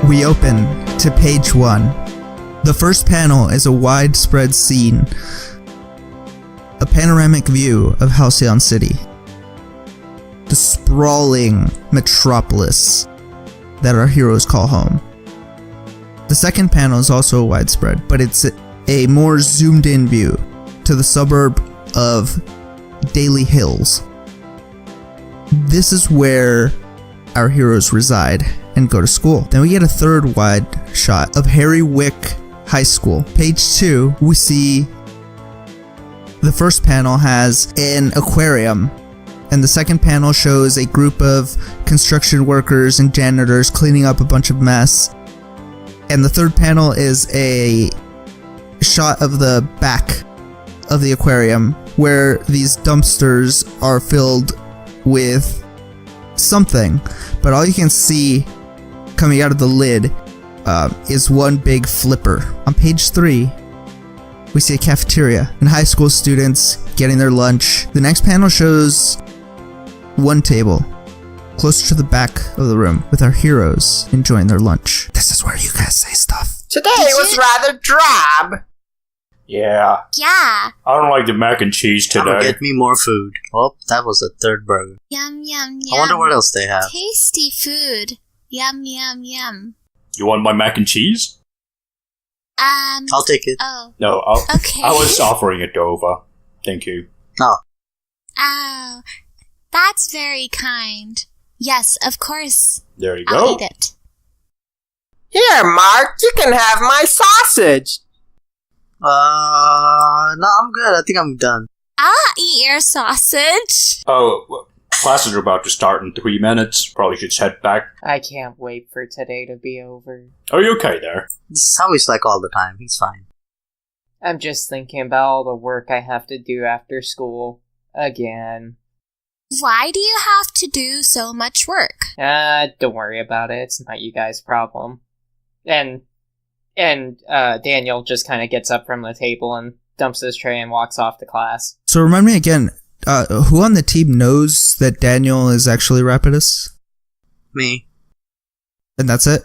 We open to page 1. The first panel is a widespread scene, a panoramic view of Halcyon City, the sprawling metropolis that our heroes call home. The second panel is also widespread, but it's a more zoomed in view to the suburb of Daily Hills. This is where our heroes reside and go to school. Then we get a third wide shot of Harry Wick High School. Page 2, we see the first panel has an aquarium, and the second panel shows a group of construction workers and janitors cleaning up a bunch of mess. And the third panel is a shot of the back of the aquarium where these dumpsters are filled with something, but all you can see coming out of the lid is one big flipper. On page 3, we see a cafeteria and high school students getting their lunch. The next panel shows one table closer to the back of the room with our heroes enjoying their lunch. This is where you guys say stuff. Today was rather drab. Yeah. Yeah. I don't like the mac and cheese today. Get me more food. Oh, that was the third burger. Yum, yum, yum. I wonder what else they have. Tasty food. Yum, yum, yum. You want my mac and cheese? I'll take it. Oh. No, Okay. I was offering it over. Thank you. Oh. Oh. That's very kind. Yes, of course. There you I'll go. eat it. Here, Mark, you can have my sausage. No, I'm good. I think I'm done. I'll eat your sausage. Oh, well, classes are about to start in 3 minutes. Probably should head back. I can't wait for today to be over. Are you okay there? This is how he's like all the time. He's fine. I'm just thinking about all the work I have to do after school. Again. Why do you have to do so much work? Don't worry about it. It's not you guys' problem. And Daniel just kind of gets up from the table and dumps his tray and walks off to class. So remind me again, who on the team knows that Daniel is actually Rapidus? Me. And that's it?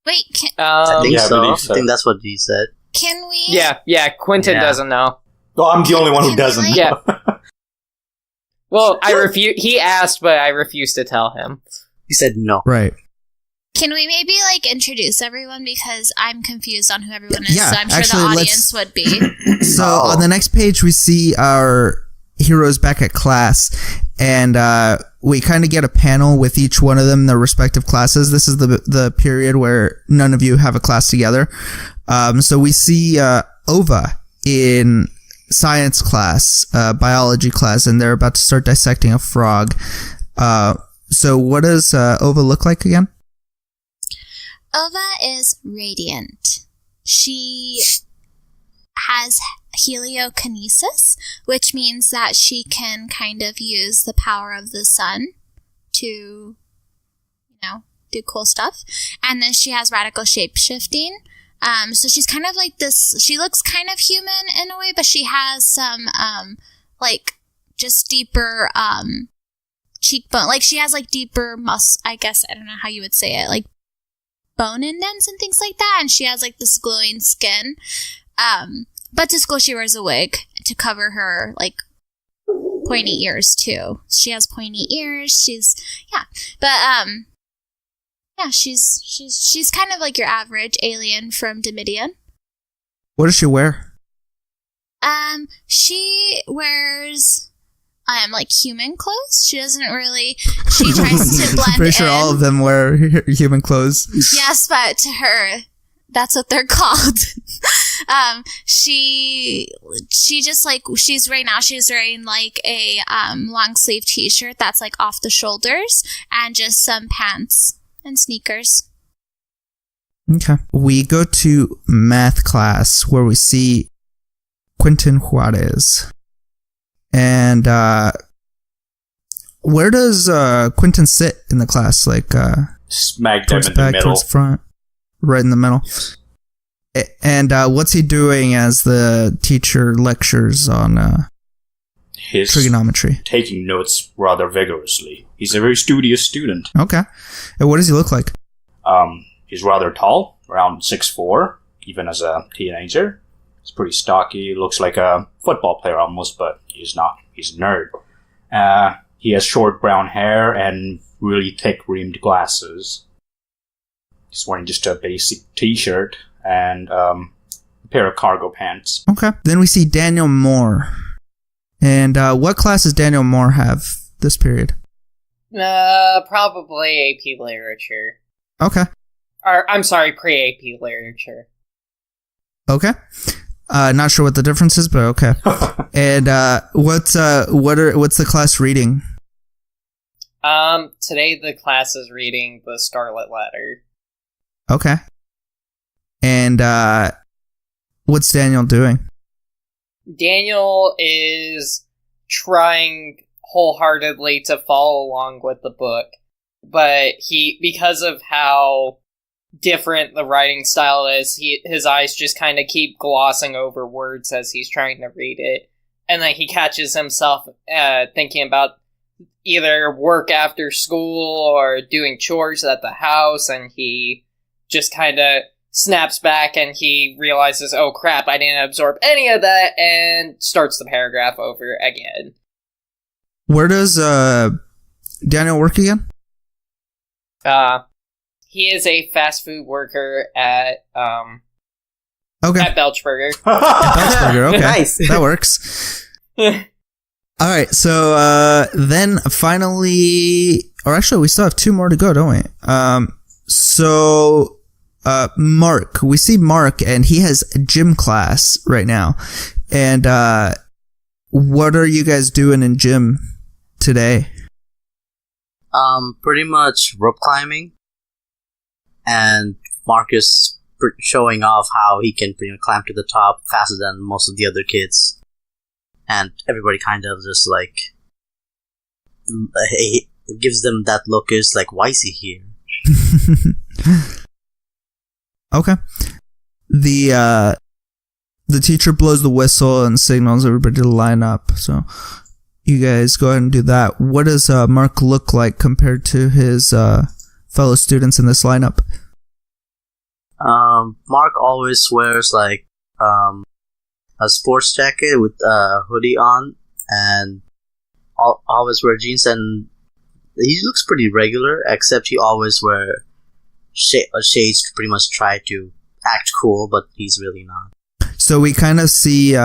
Wait, I think yeah, I so. believe so. I think that's what he said. can we... Yeah, Quentin Yeah. doesn't know. Well, I'm the only one who Can doesn't. I- Yeah. Well, he asked, but I refused to tell him. He said no. Right. Can we maybe, introduce everyone? Because I'm confused on who everyone is, Yeah, so I'm sure actually, the let's- audience would be. So Oh. on the next page, we see our heroes back at class, and we kind of get a panel with each one of them in their respective classes. This is the period where none of you have a class together. So we see Ova in science class, biology class, and they're about to start dissecting a frog. So what does Ova look like again? Ova is radiant. She has heliokinesis, which means that she can kind of use the power of the sun to, do cool stuff. And then she has radical shape-shifting. So she's kind of like this, she looks kind of human in a way, but she has some, just deeper, cheekbone. She has, deeper I guess, I don't know how you would say it, bone indents and things like that, and she has this glowing skin. But to school she wears a wig to cover her pointy ears too. She has pointy ears. She's kind of like your average alien from Dominion. What does she wear? She wears human clothes. She doesn't really. She tries to blend I'm pretty sure in. all of them wear human clothes. Yes, but to her, that's what they're called. She's right now she's wearing a long sleeve t-shirt that's off the shoulders and just some pants and sneakers. Okay. We go to math class where we see Quentin Juarez. And where does Quentin sit in the class? Smack them Towards in the the back, middle. towards the front, right in the middle. And what's he doing as the teacher lectures on He's trigonometry? taking notes rather vigorously. He's a very studious student. Okay. And what does he look like? He's rather tall, around 6'4", even as a teenager. He's pretty stocky, looks like a football player almost, but he's not. He's a nerd. He has short brown hair and really thick rimmed glasses. He's wearing just a basic t-shirt and a pair of cargo pants. Okay. Then we see Daniel Moore. And what class does Daniel Moore have this period? Probably AP Literature. Okay. Or, I'm sorry, pre-AP Literature. Okay. Not sure what the difference is, but okay. And what's the class reading? Today the class is reading The Scarlet Letter. Okay. And what's Daniel doing? Daniel is trying wholeheartedly to follow along with the book, but because of how different the writing style is, his eyes just kind of keep glossing over words as he's trying to read it, and then he catches himself thinking about either work after school or doing chores at the house, and he just kind of snaps back and he realizes, oh crap, I didn't absorb any of that, and starts the paragraph over again. Where does Daniel work again? He is a fast food worker at Okay. at Belchburger. Belchburger, okay. Nice. That works. All right, so then finally, or actually we still have 2 more to go, don't we? So Mark, we see Mark and he has a gym class right now. And what are you guys doing in gym today? Pretty much rope climbing. And Mark is showing off how he can climb to the top faster than most of the other kids. And everybody kind of just like, it gives them that look, is like, why is he here? Okay. The teacher blows the whistle and signals everybody to line up. So you guys go ahead and do that. What does Mark look like compared to his fellow students in this lineup? Mark always wears like a sports jacket with a hoodie on, and always wear jeans, and he looks pretty regular, except he always wear shades to pretty much try to act cool, but he's really not. So we kind of see,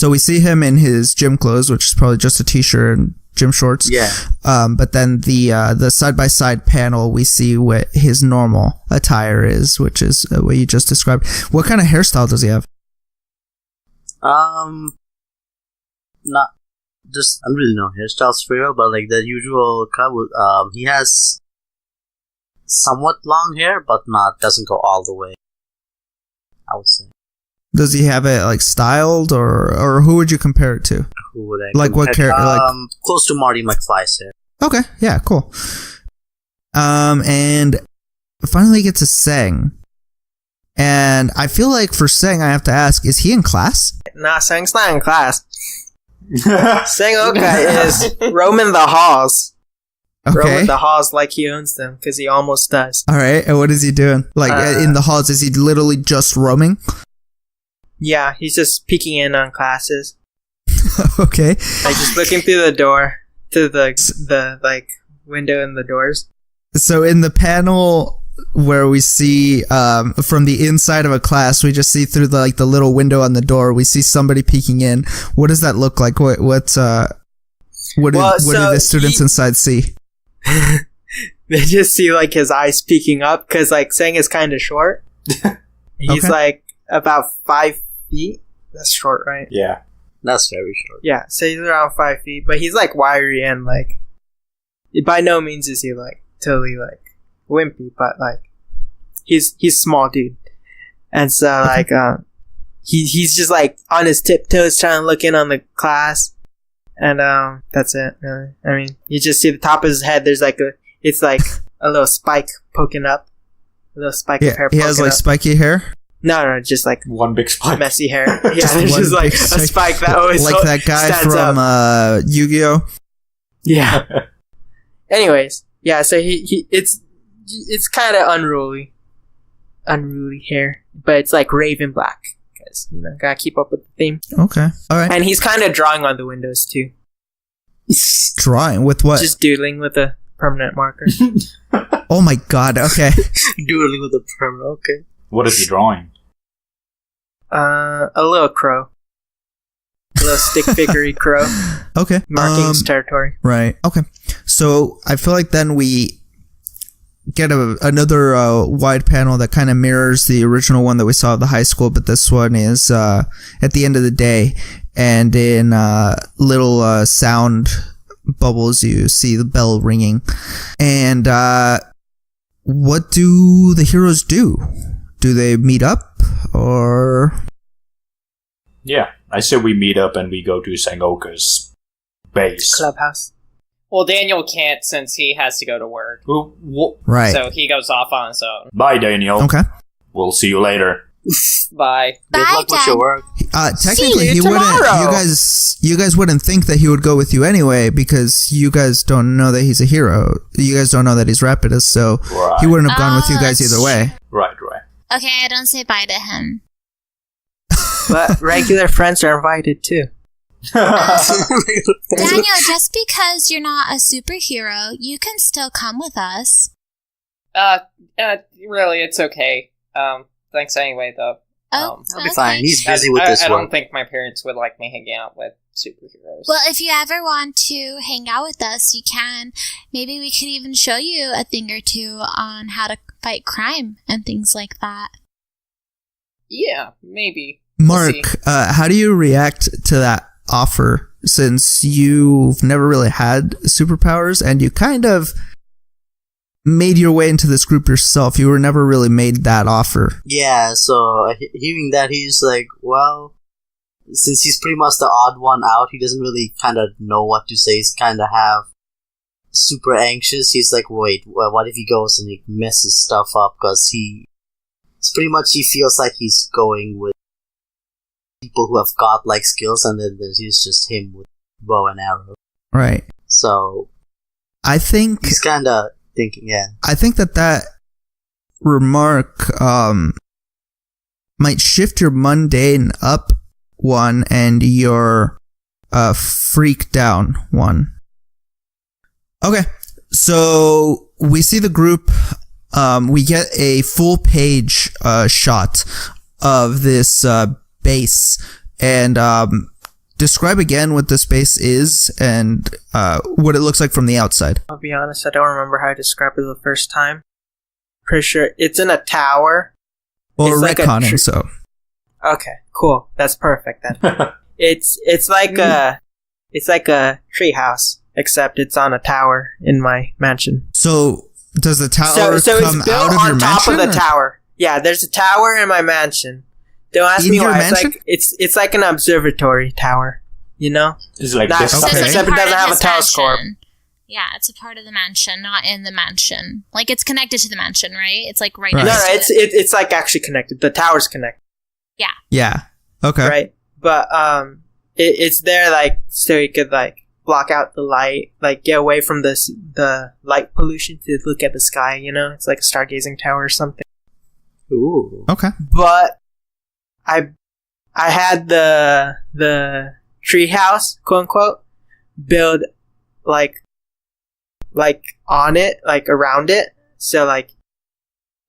we see him in his gym clothes, which is probably just a t-shirt and gym shorts. Yeah. But then the side-by-side panel, we see what his normal attire is, which is what you just described. What kind of hairstyle does he have? Not just, I don't really know hairstyles for real, but like the usual cut. He has somewhat long hair, but doesn't go all the way, I would say. Does he have it like styled, or who would you compare it to? Who would I like what character? Close to Marty McFly's hair. Okay, yeah, cool. And finally get to Seng. And I feel like for Seng, I have to ask, is he in class? Nah, Seng's not in class. Seng Oka is roaming the halls. Okay. Roaming the halls like he owns them, because he almost does. All right, and what is he doing? Like, in the halls, is he literally just roaming? Yeah, he's just peeking in on classes. Okay. Like, just looking through the door to the like, window in the doors. So in the panel where we see from the inside of a class, we just see through the little window on the door, we see somebody peeking in. What does that look like? What do the students inside see? They just see like his eyes peeking up, because like Seng is kind of short. He's like about 5 feet. That's short, right? Yeah. That's very short. Yeah, so he's around 5 feet, but he's like wiry and like, by no means is he like totally like wimpy, but like he's small dude, and so like he's just like on his tiptoes trying to look in on the class, and that's it. Really, I mean, you just see the top of his head. There's like it's like a little spike poking up, a little spike of hair. He has like up. Spiky hair. No, just like one big spike, messy hair. Yeah, there's just like a spike that always like that guy from Yu-Gi-Oh. Yeah. Anyways, yeah. So he it's it's kind of unruly hair, but it's like raven black because gotta keep up with the theme. Okay, all right. And he's kind of drawing on the windows too. Drawing with what? Just doodling with a permanent marker. Oh my god. Okay. Doodling with a permanent. Okay. What is he drawing? A little crow. A little stick figure crow. Okay. Marking his territory. Right. Okay. So I feel like then we get another wide panel that kind of mirrors the original one that we saw at the high school, but this one is at the end of the day, and in little sound bubbles you see the bell ringing. And what do the heroes do? Do they meet up, or... Yeah, I say we meet up and we go to Sangoku's base. Clubhouse. Well, Daniel can't since he has to go to work. Right. So he goes off on his own. Bye, Daniel. Okay. We'll see you later. Bye. Good Bye, luck with your Dad. work. Technically, See you he wouldn't. tomorrow. You guys wouldn't think that he would go with you anyway, because you guys don't know that he's a hero. You guys don't know that he's Rapidus, so Right. he wouldn't have gone with you guys that's either way. Right. Okay, I don't say bye to him. But regular friends are invited too. Daniel, just because you're not a superhero, you can still come with us. Really, it's okay. Thanks anyway, though. Oh, I'll be okay. fine. He's busy with this I work. don't think my parents would like me hanging out with superheroes. Well, if you ever want to hang out with us, you can. Maybe we could even show you a thing or two on how to fight crime and things like that. Yeah, maybe. Mark, We'll see. how do you react to that offer, since you've never really had superpowers and you kind of made your way into this group yourself? You were never really made that offer. Yeah, so hearing that, he's like, well, since he's pretty much the odd one out, he doesn't really kind of know what to say. He's kind of super anxious. He's like, wait, well, what if he goes and he messes stuff up? Because he feels like he's going with people who have godlike skills, and then he's just him with bow and arrow. Right. So I think he's kind of thinking, yeah. I think that remark might shift your mundane up one and your freak down one. Okay, so we see the group. We get a full page shot of this base, and describe again what this base is and what it looks like from the outside. I'll be honest, I don't remember how I described it the first time. Pretty sure it's in a tower. Well, It's we're like a retconning, so Okay, cool. That's perfect then. It's like a tree house, except it's on a tower in my mansion. so does the tower So it's come built out of your on top mansion? of the or- tower. Yeah, there's a tower in my mansion. Don't ask In me your why. mansion? It's like an observatory tower. You know? It's like Not- this. Okay. So it's Except it part doesn't of have a his telescope. mansion. Yeah, it's a part of the mansion, not in the mansion. Like, it's connected to the mansion, right? It's like right Right. No, next no, to it. it's like actually connected. The tower's connected, Yeah. Okay. right? But it's there like so you could like block out the light, like get away from the light pollution to look at the sky. You know, it's like a stargazing tower or something. Ooh. Okay. But I had the tree house, quote unquote, build like on it, like around it. So like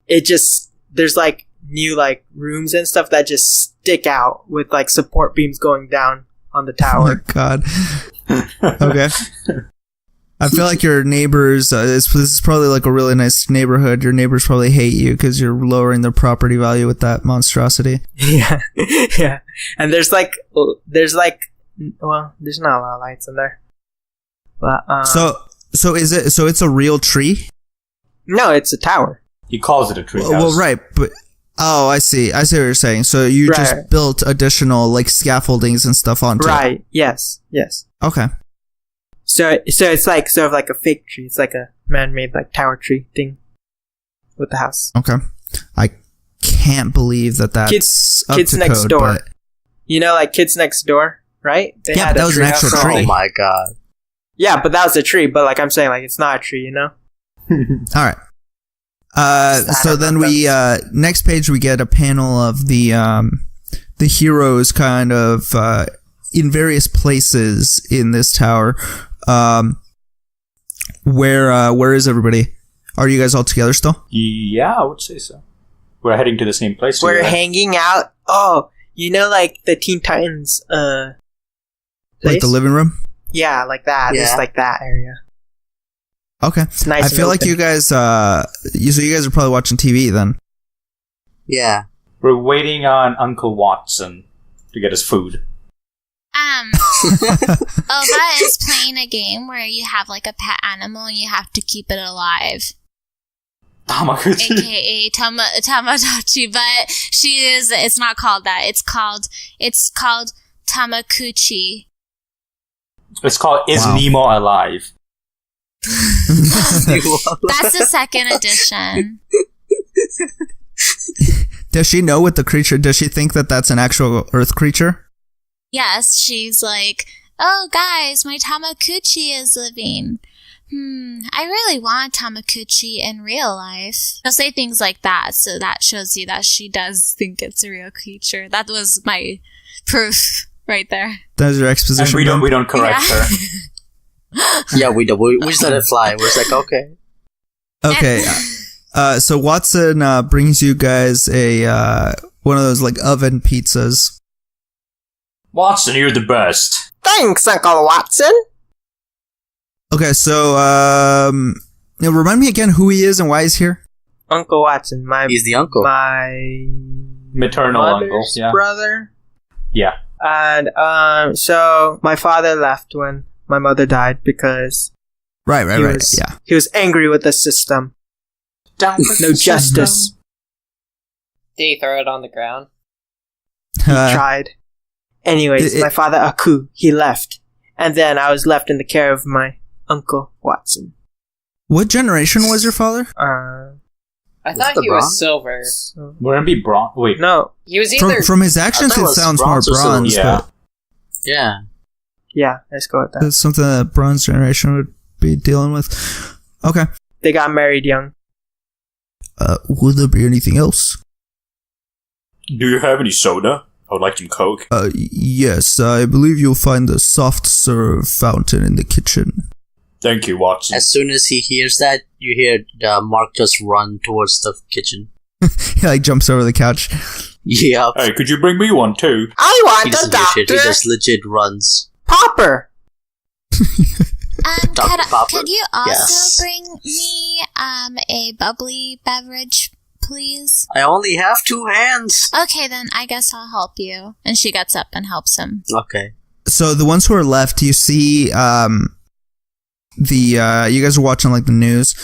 it just there's like new like rooms and stuff that just stick out with like support beams going down on the Oh my tower. god. Okay. I feel like your neighbors, this is probably like a really nice neighborhood. Your neighbors probably hate you because you're lowering their property value with that monstrosity. Yeah, yeah. And there's not a lot of lights in there. But So it's a real tree? no, it's a tower. He calls it a treehouse. Well, right, but oh, I see what you're saying. So you Right. just built additional like scaffoldings and stuff onto it. Right. Yes. Okay. So it's like sort of like a fake tree. It's like a man-made like tower tree thing with the house. Okay. I can't believe that's Kids up to Next code, Door. but You know, like Kids Next Door, right? They Yeah, had but that a was an treehouse actual for- tree. Oh my god. Yeah, but that was a tree. But like I'm saying, like it's not a tree, you know. all right. So then we next page we get a panel of the heroes kind of in various places in this tower. Where is everybody? Are you guys all together still? Yeah, I would say so. We're heading to the same place. We're together. hanging out. Oh, you know, like the Teen Titans. Like Place? the living room? Yeah, like that. Yeah. It's like that area. Okay. It's nice. I and feel like open. you guys, so you guys are probably watching TV then. Yeah. We're waiting on Uncle Watson to get us food. Ova is playing a game where you have like a pet animal and you have to keep it alive. Tamagotchi. AKA Tamagotchi, but it's not called that. It's called Tamakuchi. It's called Is Wow. Nemo Alive? That's the second edition. Does she know what the creature, does she think that that's an actual Earth creature? Yes, she's like, oh guys, my Tamakuchi is living. I really want Tamakuchi in real life. She'll say things like that, so that shows you that she does think it's a real creature. That was my proof right there. That is your And exposition. we don't correct Yeah. her. Yeah, we do. We just let it fly. We're just like, okay. Okay. So Watson brings you guys a one of those like oven pizzas. Watson, you're the best. Thanks, Uncle Watson. Okay, so remind me again who he is and why he's here. Uncle Watson, He's the uncle. my Maternal mother's uncle, yeah. brother. Yeah. And so my father left when my mother died because Right. Yeah. He was angry with the system. Down with No the justice. system. Did he throw it on the ground? He tried. Anyways, my father Aku, he left. And then I was left in the care of my Uncle Watson. What generation was your father? I thought the he was bronze? silver. So, Wouldn't it be bronze? Wait. no. He was either. From his actions, I thought it it was sounds more bronze or silver. bronze, Yeah. but Yeah. Yeah, let's go with that. it's something that bronze generation would be dealing with. Okay. They got married young. Would there be anything else? Do you have any soda? I would like some Coke. Yes, I believe you'll find the soft serve fountain in the kitchen. Thank you, Watson. As soon as he hears that, you hear Mark just run towards the kitchen. He like jumps over the couch. Yep. Hey, could you bring me one too? I He want a doesn't do shit. He doctor! just legit runs. Popper! Dr. Popper? Could you also Yes. bring me a bubbly beverage, please? I only have 2 hands. Okay, then I guess I'll help you. And she gets up and helps him. Okay. So the ones who are left, you see, you guys are watching like the news,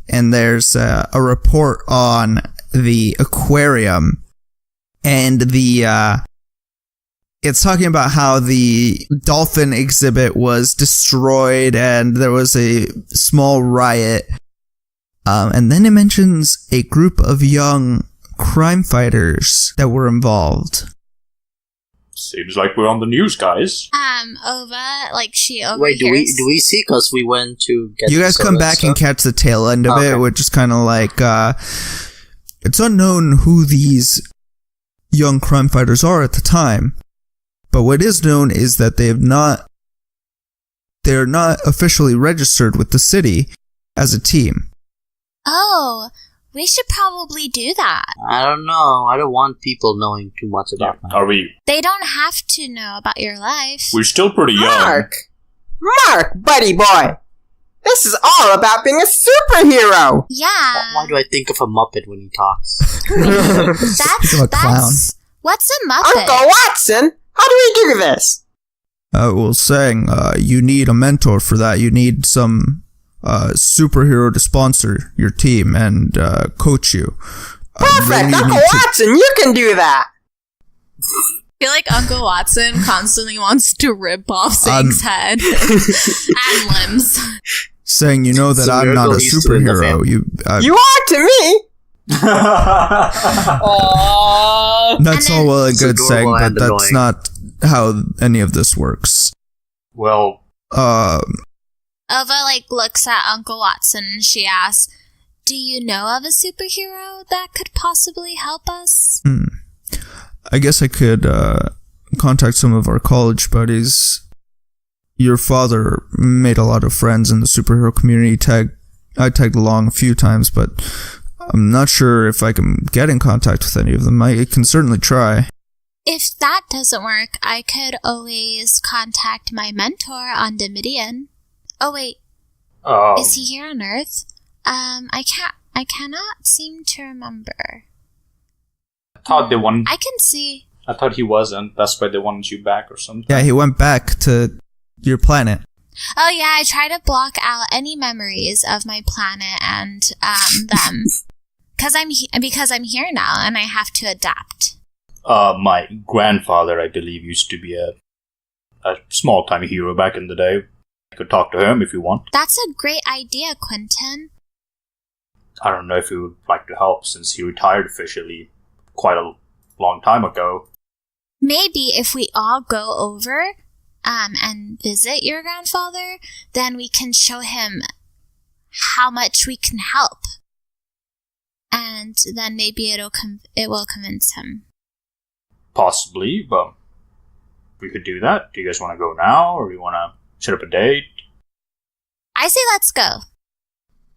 and there's a report on the aquarium, and it's talking about how the dolphin exhibit was destroyed and there was a small riot. And then it mentions a group of young crime fighters that were involved. Seems like we're on the news, guys. Ova, like she overhears. Wait, do we see? Because we went to get. You guys the come soda back and stuff. catch the tail end of Okay. it, which is kind of like, it's unknown who these young crime fighters are at the time. But what is known is that they're not officially registered with the city as a team. Oh, we should probably do that. I don't know. I don't want people knowing too much Yeah. about Are we? They don't have to know about your life. We're still pretty young. Mark, buddy boy! This is all about being a superhero! Yeah. Why do I think of a Muppet when he talks? Think of a clown. What's a Muppet? Uncle Watson! How do we do this? Well, saying, you need a mentor for that. You need some superhero to sponsor your team and coach you. Perfect! Then you Uncle need to- Watson, you can do that! I feel like Uncle Watson constantly wants to rip off Zang's head and limbs. saying, you know that It's a I'm not a miracle he's still in the superhero. family. You are to me! Aww. That's And all then- well and It's good saying, adorable but and that's annoying. not how any of this works. Well, Ova like looks at Uncle Watson and she asks, Do you know of a superhero that could possibly help us? I guess I could contact some of our college buddies. Your father made a lot of friends in the superhero community. I tagged along a few times, but I'm not sure if I can get in contact with any of them. I can certainly try. If that doesn't work, I could always contact my mentor on Dominion. Oh wait, is he here on Earth? I cannot seem to remember. I thought they wanted. I can see. I thought he wasn't. That's why they wanted you back or something. Yeah, he went back to your planet. Oh yeah, I try to block out any memories of my planet and them, because I'm here now and I have to adapt. My grandfather, I believe, used to be a small-time hero back in the day. You could talk to him if you want. That's a great idea, Quentin. I don't know if he would like to help since he retired officially quite a long time ago. Maybe if we all go over and visit your grandfather, then we can show him how much we can help. And then maybe it will convince him. Possibly, but we could do that. Do you guys want to go now, or do you want to set up a date? I say let's go.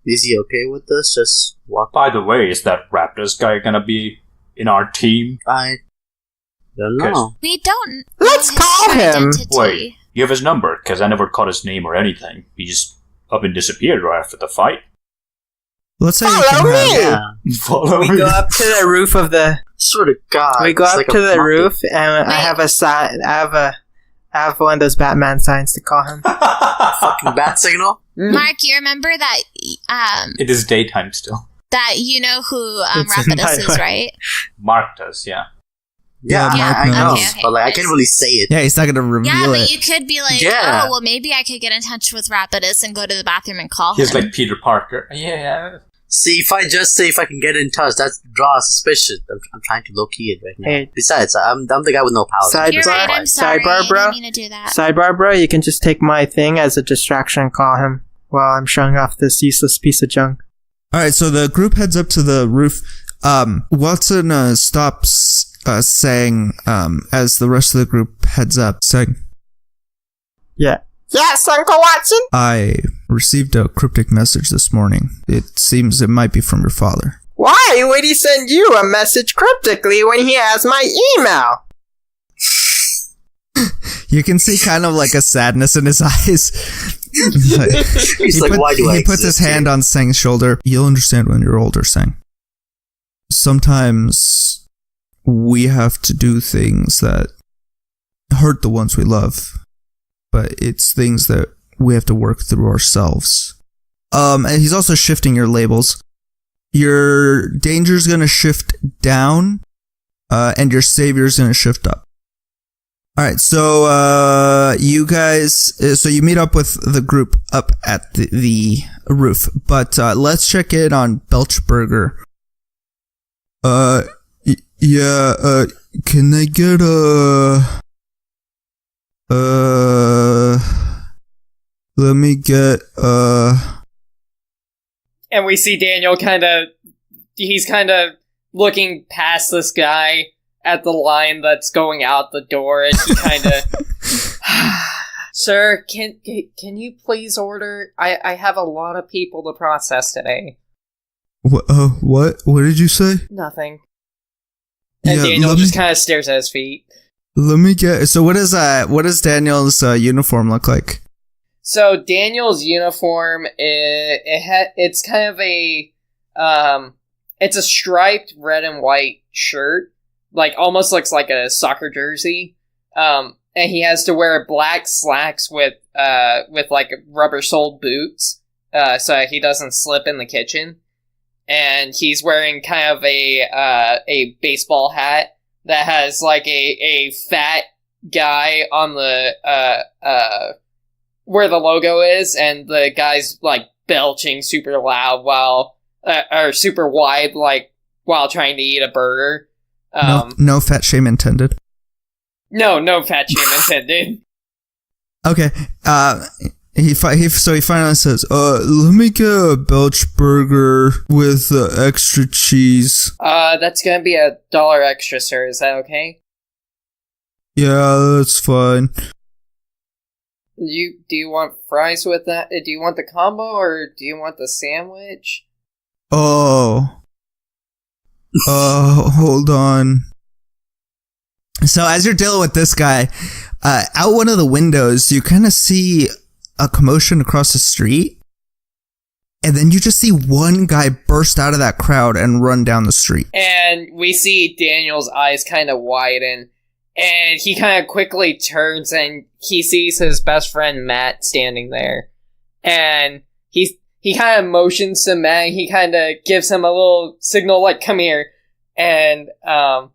Is he okay with this? Just walk. By the way, is that Raptors guy gonna be in our team? I don't know. We don't. Let's know his call him. identity. Wait, you have his number? Because I never caught his name or anything. He just up and disappeared right after the fight. Let's say Follow me! Yeah. Follow We go up to the roof of the. Sort of God. We go it's up like to a the monkey. roof, and I have a sign. I have one of those Batman signs to call him. Fucking bat signal. Mark, you remember that? It is daytime still. That you know who It's Rapidus night, is, right? right? Mark does, yeah. Yeah, Mark I know, knows. Okay, but like I nice. can't really say it. Yeah, he's not gonna reveal Yeah, but it. you could be like, Yeah. oh, well, maybe I could get in touch with Rapidus and go to the bathroom and call He's him. like Peter Parker. Yeah. See, if I just say if I can get in touch, that draws suspicion. I'm trying to low key it right now. Hey. Besides, I'm the guy with no powers. Side- You're right, I'm sorry. Sidebar, I bro. didn't mean to do that. Sidebar, bro. You can just take my thing as a distraction and call him while I'm showing off this useless piece of junk. Alright, so the group heads up to the roof. Watson stops saying, as the rest of the group heads up, saying, Yeah. Yes, Uncle Watson. I received a cryptic message this morning. It seems it might be from your father. Why would he send you a message cryptically when he has my email? You can see kind of like a sadness in his eyes. He's like, why do I He puts his exist hand here? on Seng's shoulder. You'll understand when you're older, Seng. Sometimes we have to do things that hurt the ones we love, but it's things that we have to work through ourselves. And he's also shifting your labels. Your danger's gonna shift down, and your savior's gonna shift up. Alright, so, you guys, so you meet up with the group up at the roof, but, let's check in on Belchburger. Yeah, can I get let me get, And we see Daniel he's kind of looking past this guy at the line that's going out the door, and he kind of, sir, can you please order? I have a lot of people to process today. what did you say? Nothing. And Yeah, Daniel let just me- kind of stares at his feet. Let me get, so what does Daniel's, uniform look like? So Daniel's uniform, it's kind of a, it's a striped red and white shirt, like almost looks like a soccer jersey. And he has to wear black slacks with like rubber soled boots, so he doesn't slip in the kitchen. And he's wearing kind of a baseball hat that has like a fat guy on the, where the logo is, and the guy's like belching super loud or super wide, like while trying to eat a burger. No fat shame intended. No fat shame intended. Okay, he finally says, let me get a Belch burger with extra cheese. That's gonna be $1 extra, sir. Is that okay? Yeah, that's fine. Do you want fries with that? Do you want the combo, or do you want the sandwich? Hold on. So as you're dealing with this guy, out one of the windows, you kind of see a commotion across the street. And then you just see one guy burst out of that crowd and run down the street. And we see Daniel's eyes kind of widen. And he kind of quickly turns and he sees his best friend Matt standing there. And he kind of motions to Matt. He kind of gives him a little signal like, come here. And, so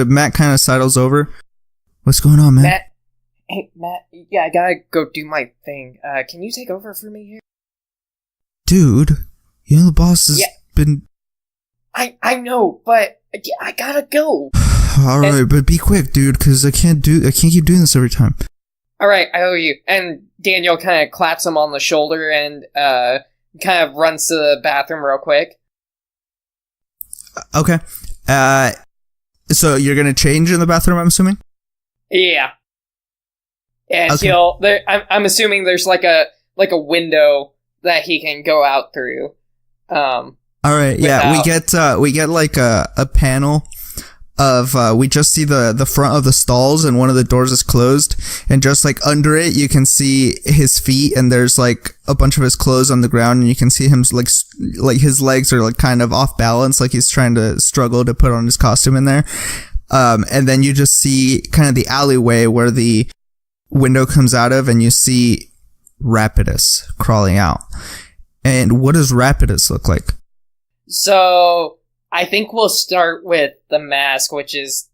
Matt kind of sidles over. What's going on, man? Matt, yeah, I gotta go do my thing. Can you take over for me here? Dude, the boss has been... I know, but I gotta go. Alright, but be quick, dude, because I can't keep doing this every time. Alright, I owe you. And Daniel kind of claps him on the shoulder and, kind of runs to the bathroom real quick. Okay. So you're gonna change in the bathroom, I'm assuming? Yeah. And okay. I'm assuming there's like a window that he can go out through. All right, yeah, we get like a panel of we just see the front of the stalls and one of the doors is closed, and just like under it you can see his feet, and there's like a bunch of his clothes on the ground, and you can see him like his legs are like kind of off balance, like he's trying to struggle to put on his costume in there. And then you just see kind of the alleyway where the window comes out of, and you see Rapidus crawling out. And what does Rapidus look like? So I think we'll start with the mask, which is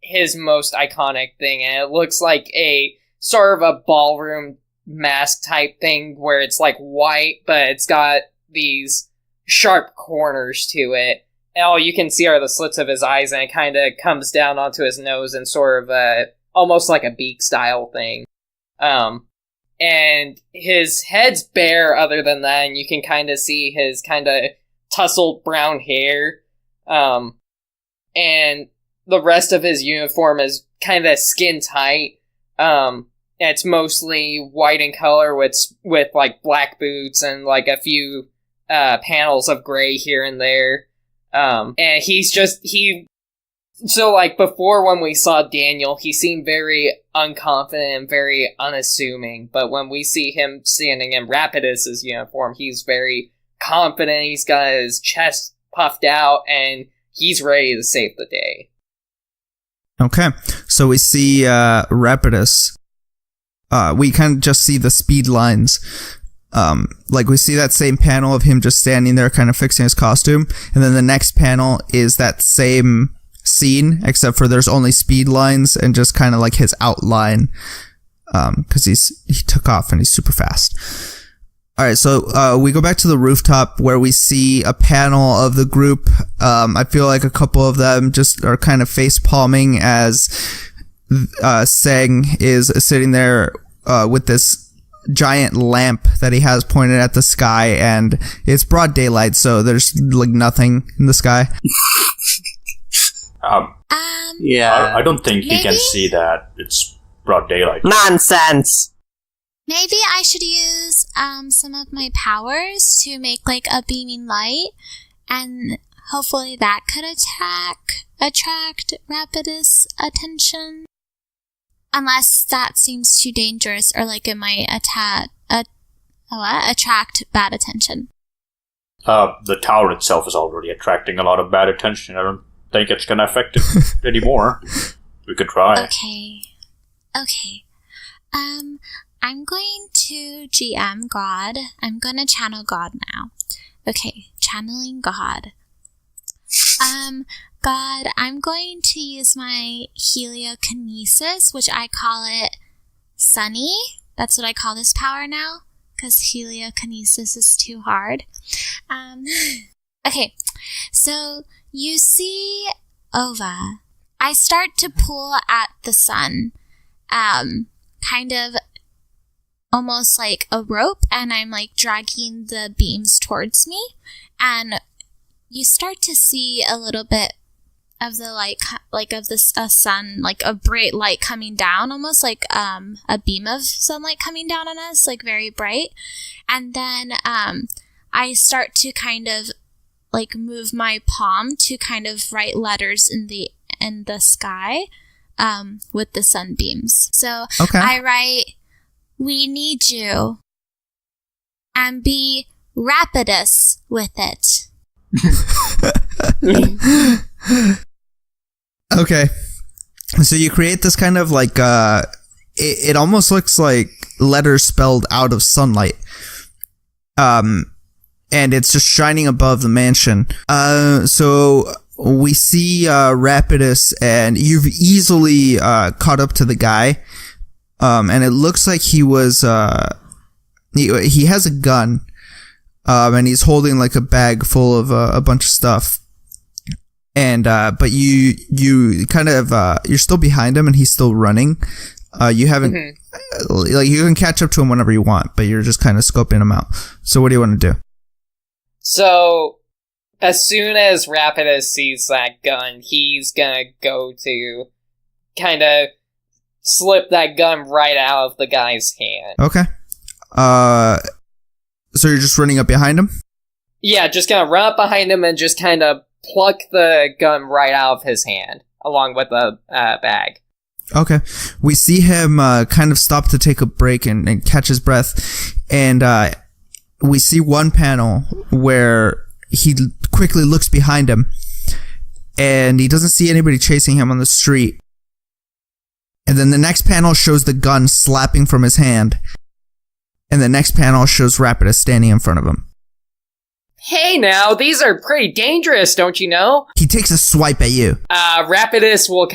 his most iconic thing, and it looks like a sort of a ballroom mask type thing where it's like white, but it's got these sharp corners to it. And all you can see are the slits of his eyes, and it kind of comes down onto his nose in sort of almost like a beak style thing. And his head's bare other than that, and you can kind of see his kind of tousled brown hair. And the rest of his uniform is kind of skin tight. It's mostly white in color with like black boots and like a few panels of gray here and there. And so like before, when we saw Daniel, he seemed very unconfident and very unassuming, but when we see him standing in Rapidus's uniform, he's very confident, he's got his chest puffed out, and he's ready to save the day. Okay, so we see Rapidus. We kind of just see the speed lines. Like we see that same panel of him just standing there kind of fixing his costume, and then the next panel is that same scene, except for there's only speed lines and just kind of like his outline, because he took off and he's super fast. All right, so we go back to the rooftop where we see a panel of the group. I feel like a couple of them just are kind of face palming as Seng is sitting there with this giant lamp that he has pointed at the sky, and it's broad daylight, so there's like nothing in the sky. Yeah. I don't think he can see that. It's broad daylight. Nonsense! Maybe I should use some of my powers to make like a beaming light, and hopefully that could attract Rapidus' attention. Unless that seems too dangerous, or like it might attract bad attention. The tower itself is already attracting a lot of bad attention. I don't think it's gonna affect it anymore. We could try. Okay. I'm going to GM God. I'm gonna channel God now. Okay, channeling God. God, I'm going to use my heliokinesis, which I call it Sunny. That's what I call this power now, because heliokinesis is too hard. Okay, so you see Ova. I start to pull at the sun, kind of almost like a rope, and I'm like dragging the beams towards me, and you start to see a little bit of the like of this sun, like a bright light coming down, almost like a beam of sunlight coming down on us, like very bright. And then I start to kind of like move my palm to kind of write letters in the sky with the sunbeams. So Okay. I write, "We need you," and be rapidus with it. Okay. So you create this kind of like, it almost looks like letters spelled out of sunlight. And it's just shining above the mansion. So we see Rapidus, and you've easily caught up to the guy. And it looks like he was, he has a gun. And he's holding like a bag full of a bunch of stuff. And but you kind of you're still behind him, and he's still running. You haven't like, you can catch up to him whenever you want, but you're just kind of scoping him out. So what do you want to do? So, as soon as Rapidus sees that gun, he's gonna go to kind of slip that gun right out of the guy's hand. Okay. So you're just running up behind him? Yeah, just gonna run up behind him and just kind of pluck the gun right out of his hand, along with the bag. Okay. We see him kind of stop to take a break and catch his breath. And we see one panel where he quickly looks behind him, and he doesn't see anybody chasing him on the street. And then the next panel shows the gun slapping from his hand. And the next panel shows Rapidus standing in front of him. Hey now, these are pretty dangerous, don't you know? He takes a swipe at you. Rapidus will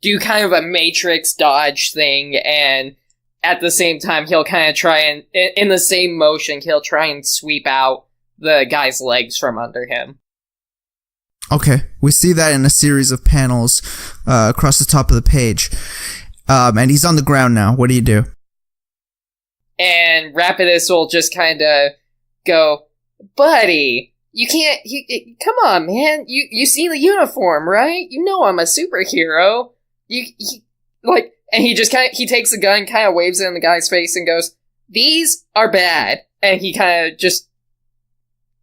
do kind of a Matrix dodge thing, and at the same time, he'll kind of try and, in the same motion, he'll try and sweep out the guy's legs from under him. Okay. We see that in a series of panels across the top of the page. And he's on the ground now. What do you do? And Rapidus will just kind of go, "Buddy, you can't, come on, man. You see the uniform, right? You know I'm a superhero. And he takes the gun, kind of waves it in the guy's face and goes, 'These are bad.' And he kind of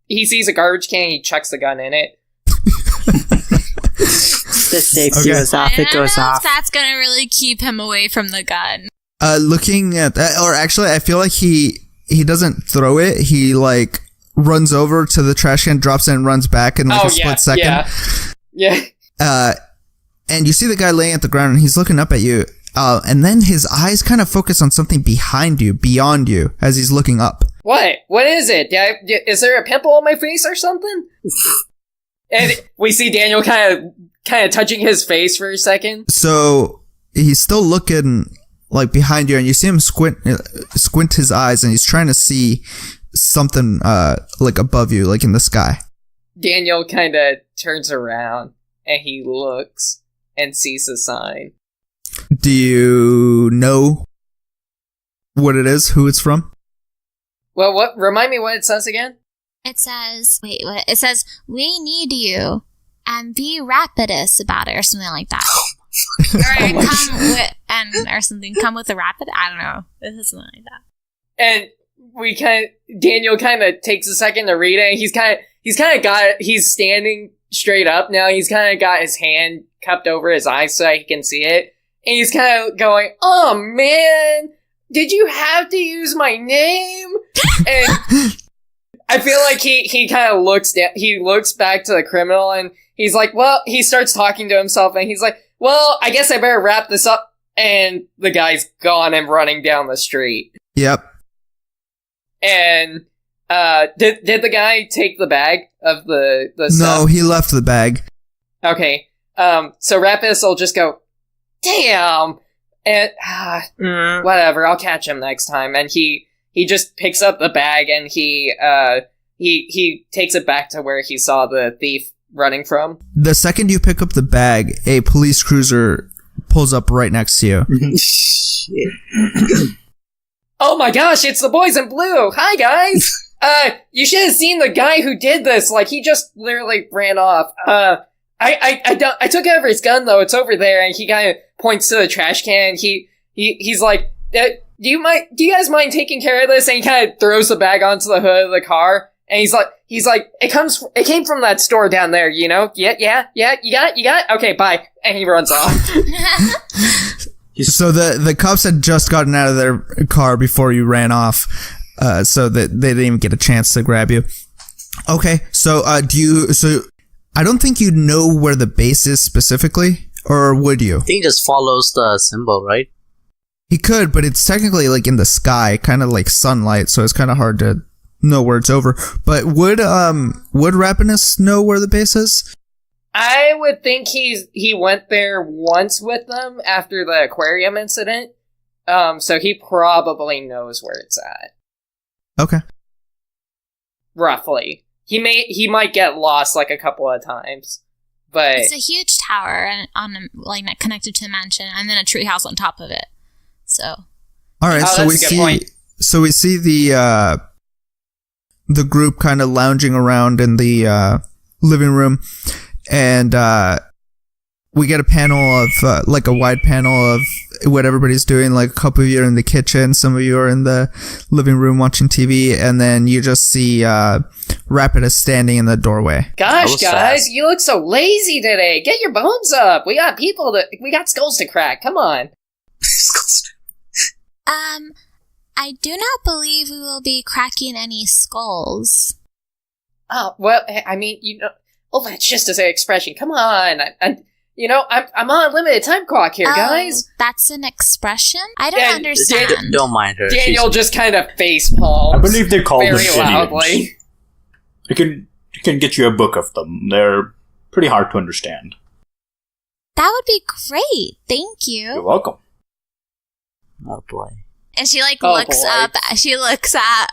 he sees a garbage can, he chucks the gun in it. The safety goes off, it goes I don't know off. if that's gonna really keep him away from the gun. Looking at that, or actually, I feel like he doesn't throw it. He like runs over to the trash can, drops it, and runs back in like a split second. Yeah. And you see the guy laying at the ground, and he's looking up at you. And then his eyes kind of focus on something behind you, beyond you, as he's looking up. What? What is it? Is there a pimple on my face or something? And we see Daniel kind of touching his face for a second. So he's still looking like behind you, and you see him squint his eyes, and he's trying to see something like above you, like in the sky. Daniel kind of turns around and he looks and sees a sign. Do you know what it is? Who it's from? Well, what? Remind me what it says again? It says, it says, "We need you," and be rapidus about it, or something like that. Come with a rapid. I don't know. This is something like that. And Daniel kind of takes a second to read it. He's standing straight up now. He's kind of got his hand cupped over his eyes so he can see it. And he's kind of going, "Oh man, did you have to use my name?" And I feel like he kind of looks down, he looks back to the criminal, and he's like, well, he starts talking to himself, and he's like, "Well, I guess I better wrap this up." And the guy's gone and running down the street. Yep. And did the guy take the bag of the stuff? No, he left the bag. Okay. So Rapidus will just go, "Damn," and whatever. I'll catch him next time. And he just picks up the bag, and he takes it back to where he saw the thief running from. The second you pick up the bag, a police cruiser pulls up right next to you. Oh my gosh, it's the boys in blue! Hi, guys! You should have seen the guy who did this. Like, he just literally ran off. I took over his gun, though. It's over there, and he kind of points to the trash can. He's like, do you guys mind taking care of this? And he kind of throws the bag onto the hood of the car. And he's like, it came from that store down there, you know? Yeah, you got it? Okay, bye. And he runs off. So the cops had just gotten out of their car before you ran off, so that they didn't even get a chance to grab you. Okay, so I don't think you know where the base is specifically, or would you? I think he just follows the symbol, right? He could, but it's technically like in the sky, kind of like sunlight, so it's kind of hard to know where it's over. But would Rapinus know where the base is? I would think he went there once with them after the aquarium incident. So he probably knows where it's at. Okay. Roughly. He might get lost like a couple of times. But it's a huge tower on like connected to the mansion, and then a treehouse on top of it. So all right, so we see the group kind of lounging around in the living room. And we get a panel of, like a wide panel of what everybody's doing. Like a couple of you are in the kitchen, some of you are in the living room watching TV, and then you just see Rapidus standing in the doorway. Gosh, guys, you look so lazy today. Get your bones up. We got skulls to crack. Come on. I do not believe we will be cracking any skulls. Oh, well, I mean, oh, that's just an expression. Come on. I'm on a limited time clock here, guys. That's an expression? I don't understand. Don't mind her. Daniel just kind of face palms. I believe they call them very loudly. I can get you a book of them. They're pretty hard to understand. That would be great. Thank you. You're welcome. Oh boy. And she looks up. She looks at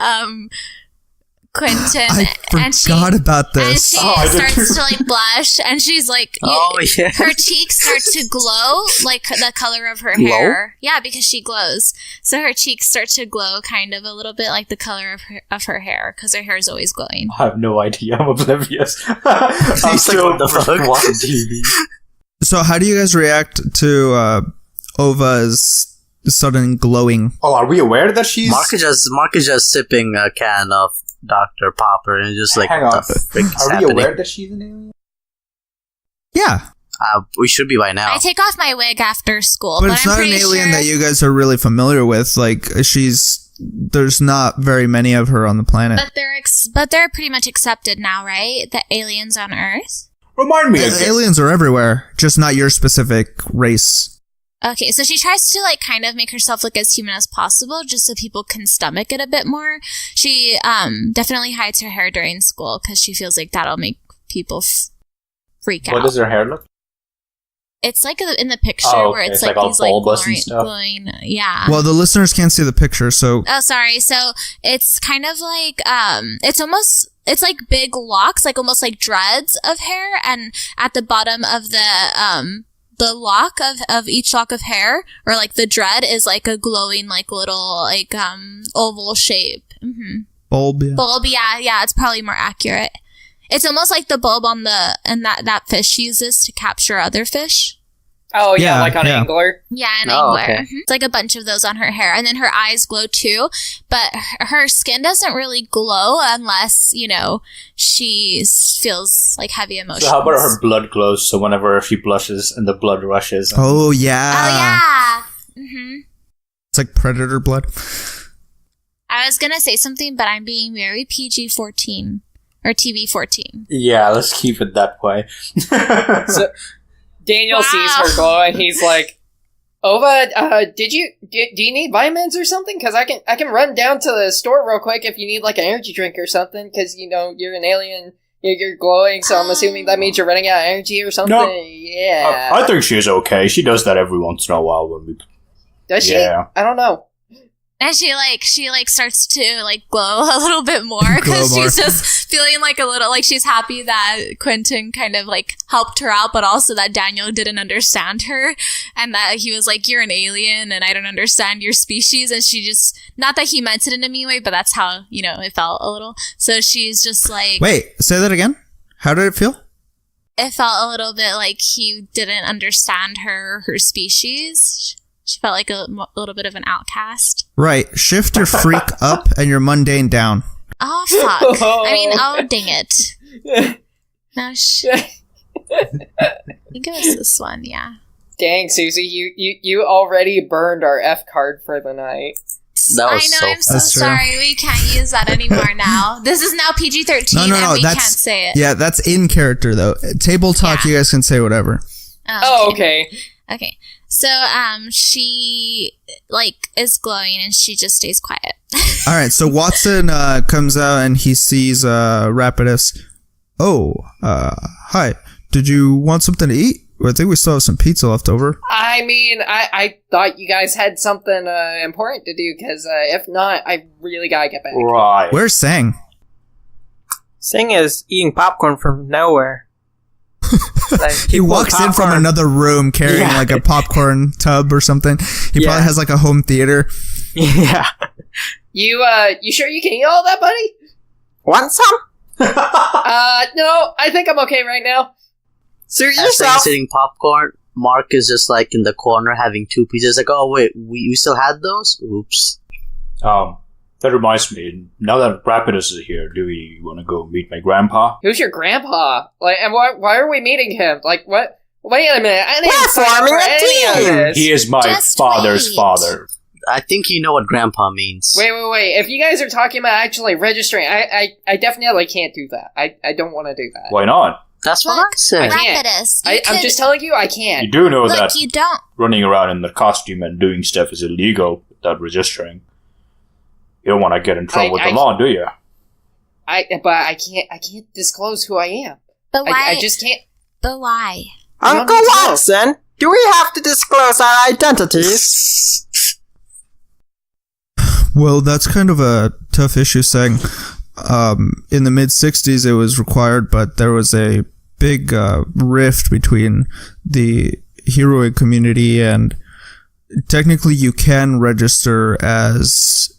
Quentin. I forgot about this. And she starts to blush, and she's like, her cheeks start to glow like the color of her hair. Yeah, because she glows. So her cheeks start to glow kind of a little bit like the color of her hair, because her hair is always glowing. I have no idea. I'm oblivious. I'm still watching TV. So how do you guys react to Ova's sudden glowing? Oh, are we aware that she's... Mark is just sipping a can of Dr. Popper and just like, hang what on. the frick is Are happening? we aware that she's an alien? Yeah. We should be by now. I take off my wig after school, But it's not an alien that you guys are really familiar with. Like, there's not very many of her on the planet. But they're pretty much accepted now, right? The aliens on Earth? Remind me again. Aliens are everywhere, just not your specific race. Okay, so she tries to kind of make herself look as human as possible, just so people can stomach it a bit more. She definitely hides her hair during school because she feels like that'll make people freak out. What does her hair look? It's like in the picture where it's like all these bulbous and stuff. glowing, yeah. Well, the listeners can't see the picture, so... Oh, sorry. So it's kind of like it's like big locks, like almost like dreads of hair, and at the bottom of the lock of each lock of hair, or like the dread, is like a glowing like little like oval shape. Mm-hmm. Bulb, yeah. Bulb, yeah, it's probably more accurate. It's almost like the bulb that fish uses to capture other fish. Oh yeah, like on an angler. Yeah, an angler. Okay. Mm-hmm. It's like a bunch of those on her hair, and then her eyes glow too. But her skin doesn't really glow unless she feels like heavy emotions. So how about her blood glows? So whenever she blushes and the blood rushes. Oh yeah. Oh yeah. Mm-hmm. It's like predator blood. I was gonna say something, but I'm being very PG-14 or TV-14. Yeah, let's keep it that way. So Daniel sees her glow, and he's like, "Ova, do you need vitamins or something? Because I can run down to the store real quick if you need like an energy drink or something. Because you're an alien, you're glowing, so I'm assuming that means you're running out of energy or something." No. Yeah, I think she's okay. She does that every once in a while when we... Does she? Yeah. I don't know. And she starts to glow a little bit more because she's just feeling like a little like she's happy that Quentin kind of helped her out, but also that Daniel didn't understand her and that he was like, you're an alien and I don't understand your species. And she just, not that he meant it in a mean way, but that's how, it felt a little. So she's just like, wait, say that again. How did it feel? It felt a little bit like he didn't understand her species. She felt like a little bit of an outcast. Right. Shift your freak up and your mundane down. Oh, fuck. I mean, oh, dang it. No, I think it was this one, yeah. Dang, Susie, you already burned our F card for the night. I know, I'm so sorry. We can't use that anymore now. This is now PG-13 and we can't say it. Yeah, that's in character, though. Table talk, you guys can say whatever. Oh, okay. Okay. So, she, is glowing and she just stays quiet. Alright, so Watson comes out and he sees Rapidus. Oh, hi. Did you want something to eat? I think we still have some pizza left over. I mean, I thought you guys had something important to do, because if not, I really gotta get back. Right. Where's Sang? Sang is eating popcorn from nowhere. He walks in from another room carrying a popcorn tub or something. He probably has a home theater. Yeah. You sure you can eat all that, buddy? Want some? No, I think I'm okay right now. Suit As yourself. he's eating popcorn, Mark is just in the corner having two pizzas. Oh wait, we still had those? Oops. That reminds me, now that Rapidus is here, do we want to go meet my grandpa? Who's your grandpa? And why are we meeting him? What? Wait a minute, I didn't sign up for any of this. He is my father's father. I think you know what grandpa means. Wait. If you guys are talking about actually registering, I definitely can't do that. I don't want to do that. Why not? That's what I said. Rapidus. I'm just telling you, I can't. You do know that you don't. running around in the costume and doing stuff is illegal without registering. You don't want to get in trouble with the law, do you? But I can't disclose who I am. But why? I just can't. But why? Uncle Watson, do we have to disclose our identities? Well, that's kind of a tough issue, Sang. In the mid-'60s, it was required, but there was a big rift between the heroic community, and technically you can register as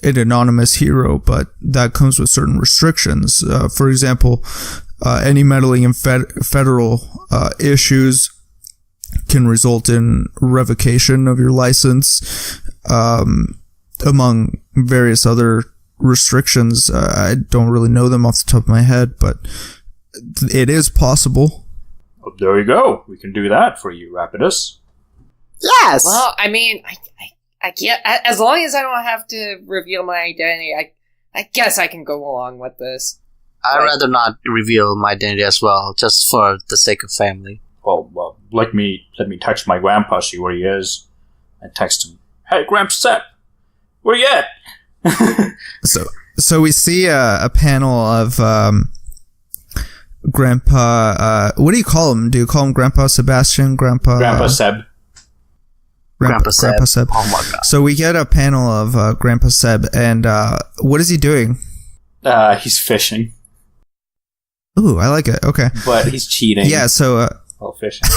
an anonymous hero, but that comes with certain restrictions. For example, any meddling in federal issues can result in revocation of your license, among various other restrictions. I don't really know them off the top of my head, but it is possible. Well, there you go. We can do that for you, Rapidus. Yes! Well, I mean, I can't, as long as I don't have to reveal my identity, I guess I can go along with this. I'd rather not reveal my identity as well, just for the sake of family. Well, let me text my grandpa, see where he is, and text him, "Hey, Grandpa Sepp, where you at?" So we see a panel of Grandpa. What do you call him? Do you call him Grandpa Sebastian? Grandpa Seb. Grandpa Seb. Oh my god. So we get a panel of Grandpa Seb, and what is he doing? He's fishing. Ooh, I like it. Okay. But he's cheating. Yeah, so... while fishing.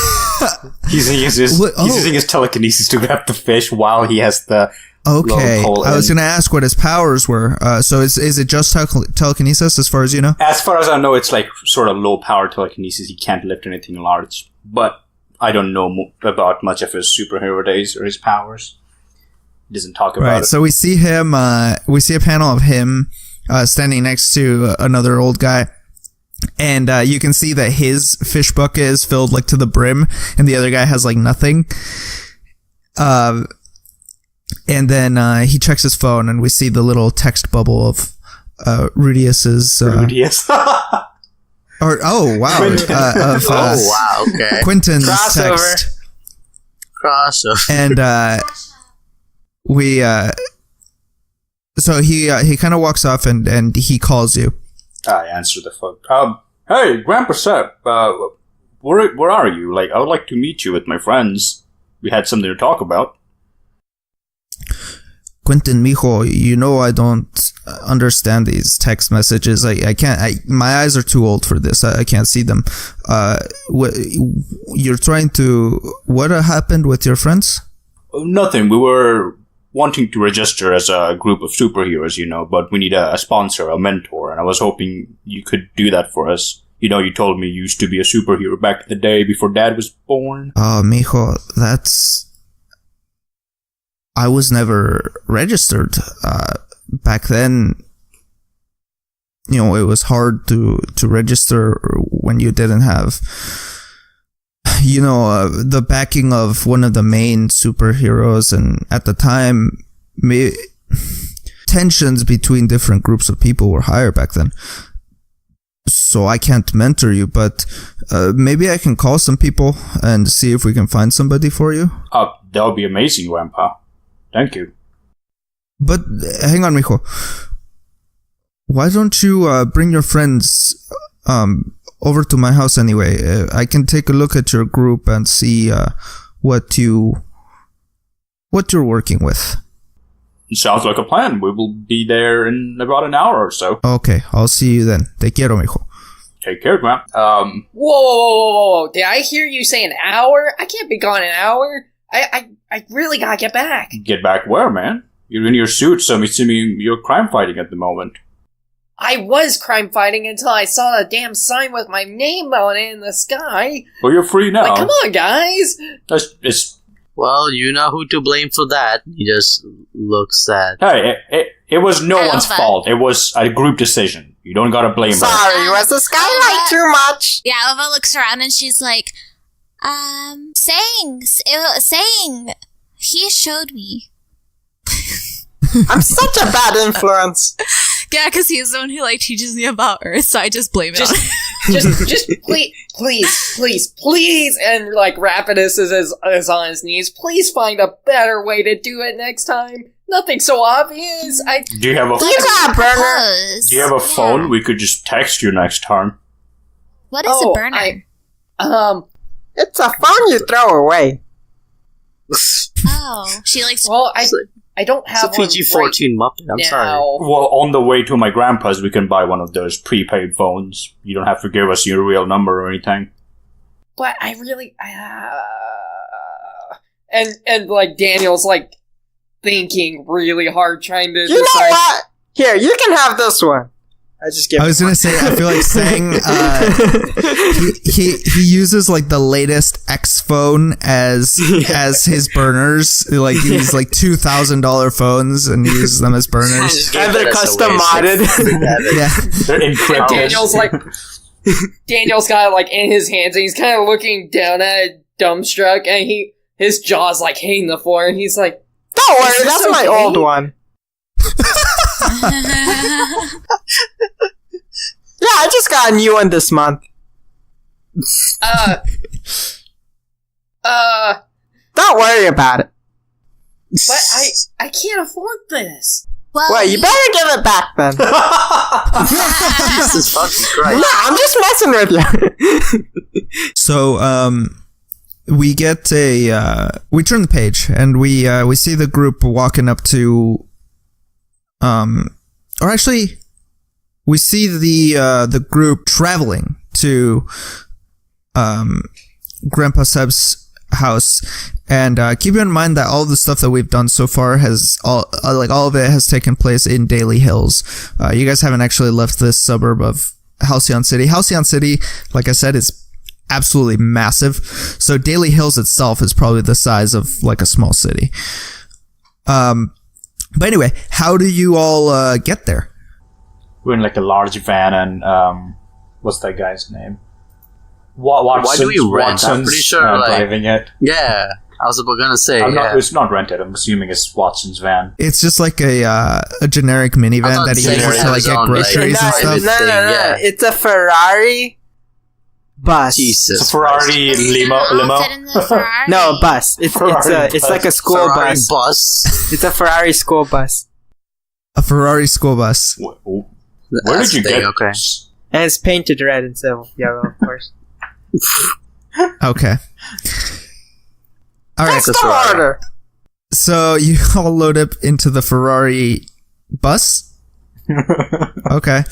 He's using his telekinesis to grab the fish while he has the... Okay, I was going to ask what his powers were. So is it just telekinesis as far as you know? As far as I know, it's sort of low power telekinesis. He can't lift anything large. But I don't know about much of his superhero days or his powers. He doesn't talk about it. So we see him, we see a panel of him standing next to another old guy. And you can see that his fish bucket is filled to the brim, and the other guy has nothing. And then he checks his phone, and we see the little text bubble of Rudius's. Rudius. Oh wow! Okay. Quentin's Crossover. text. Crossover. And we. So he kind of walks off, and he calls you. I answer the phone. Hey, Grandpa Sepp, where are you? I would like to meet you with my friends. We had something to talk about. Quentin, mijo, you know I don't understand these text messages. I can't. My eyes are too old for this. I can't see them. You're trying to. What happened with your friends? Nothing. We were wanting to register as a group of superheroes, but we need a sponsor, a mentor, and I was hoping you could do that for us. You told me you used to be a superhero back in the day before Dad was born. Oh, mijo, I was never registered. Back then, it was hard to register when you didn't have, the backing of one of the main superheroes. And at the time, tensions between different groups of people were higher back then. So I can't mentor you, but maybe I can call some people and see if we can find somebody for you. That would be amazing, Grandpa. Thank you. But hang on, mijo. Why don't you bring your friends over to my house anyway? I can take a look at your group and see what you're working with. Sounds like a plan. We will be there in about an hour or so. Okay, I'll see you then. Te quiero, mijo. Take care, Grandpa. Whoa. Did I hear you say an hour? I can't be gone an hour. I really gotta get back. Get back where, man? You're in your suit, so I'm assuming you're crime fighting at the moment. I was crime fighting until I saw a damn sign with my name on it in the sky. Well, you're free now. Like, come on, guys. Well, you know who to blame for that. He just looks at... Hey, it was no one's fault. It was a group decision. You don't gotta blame her. Sorry, was the skylight too much? Yeah, Ova looks around and she's like, saying, he showed me. I'm such a bad influence. Yeah, because he's the one who teaches me about Earth, so I just blame it on him. just please, and Rapidus is on his knees. Please find a better way to do it next time. Nothing so obvious. Do you have a burner? Do you have a phone? We could just text you next time. What is a burner? It's a phone you throw away. Oh, she likes. Well, I don't have it's a PG-14 Muppet. I'm sorry. Well, on the way to my grandpa's, we can buy one of those prepaid phones. You don't have to give us your real number or anything. But I really, and Daniel's thinking really hard, trying to. You know what? Here, you can have this one. I was gonna say, I feel like saying he uses the latest X phone as his burners, these $2,000 phones, and he uses them as burners. And they're custom modded. Yeah, they're encrypted. Daniel's got in his hands, and he's kind of looking down at it, dumbstruck, and his jaw's hitting the floor, and he's like, "Don't worry, that's my old one." Yeah, I just got a new one this month. Don't worry about it. But I can't afford this. Well, you better give it back then. Jesus fucking Christ. No, I'm just messing with you. So, we get we turn the page and we see the group walking up to, or actually, we see the group traveling to Grandpa Seb's house, and keep in mind that all the stuff that we've done so far has all of it has taken place in Daily Hills. You guys haven't actually left this suburb of Halcyon City. Halcyon City, like I said, is absolutely massive. So Daily Hills itself is probably the size of a small city. But anyway, how do you all get there? We're in a large van, and what's that guy's name? Watson's, Why do we rent? I'm pretty sure driving it. Yeah, I was gonna say. It's not rented. I'm assuming it's Watson's van. It's just a generic minivan that he uses to get groceries and stuff. No. It's a Ferrari bus. Jesus, it's a Ferrari limo. Ferrari. No, a bus. It's like a school Ferrari bus. It's a Ferrari school bus. A Ferrari school bus. Where did you get this? And it's painted red instead of yellow, of course. Okay. All right. Custom order. So you all load up into the Ferrari bus? Okay.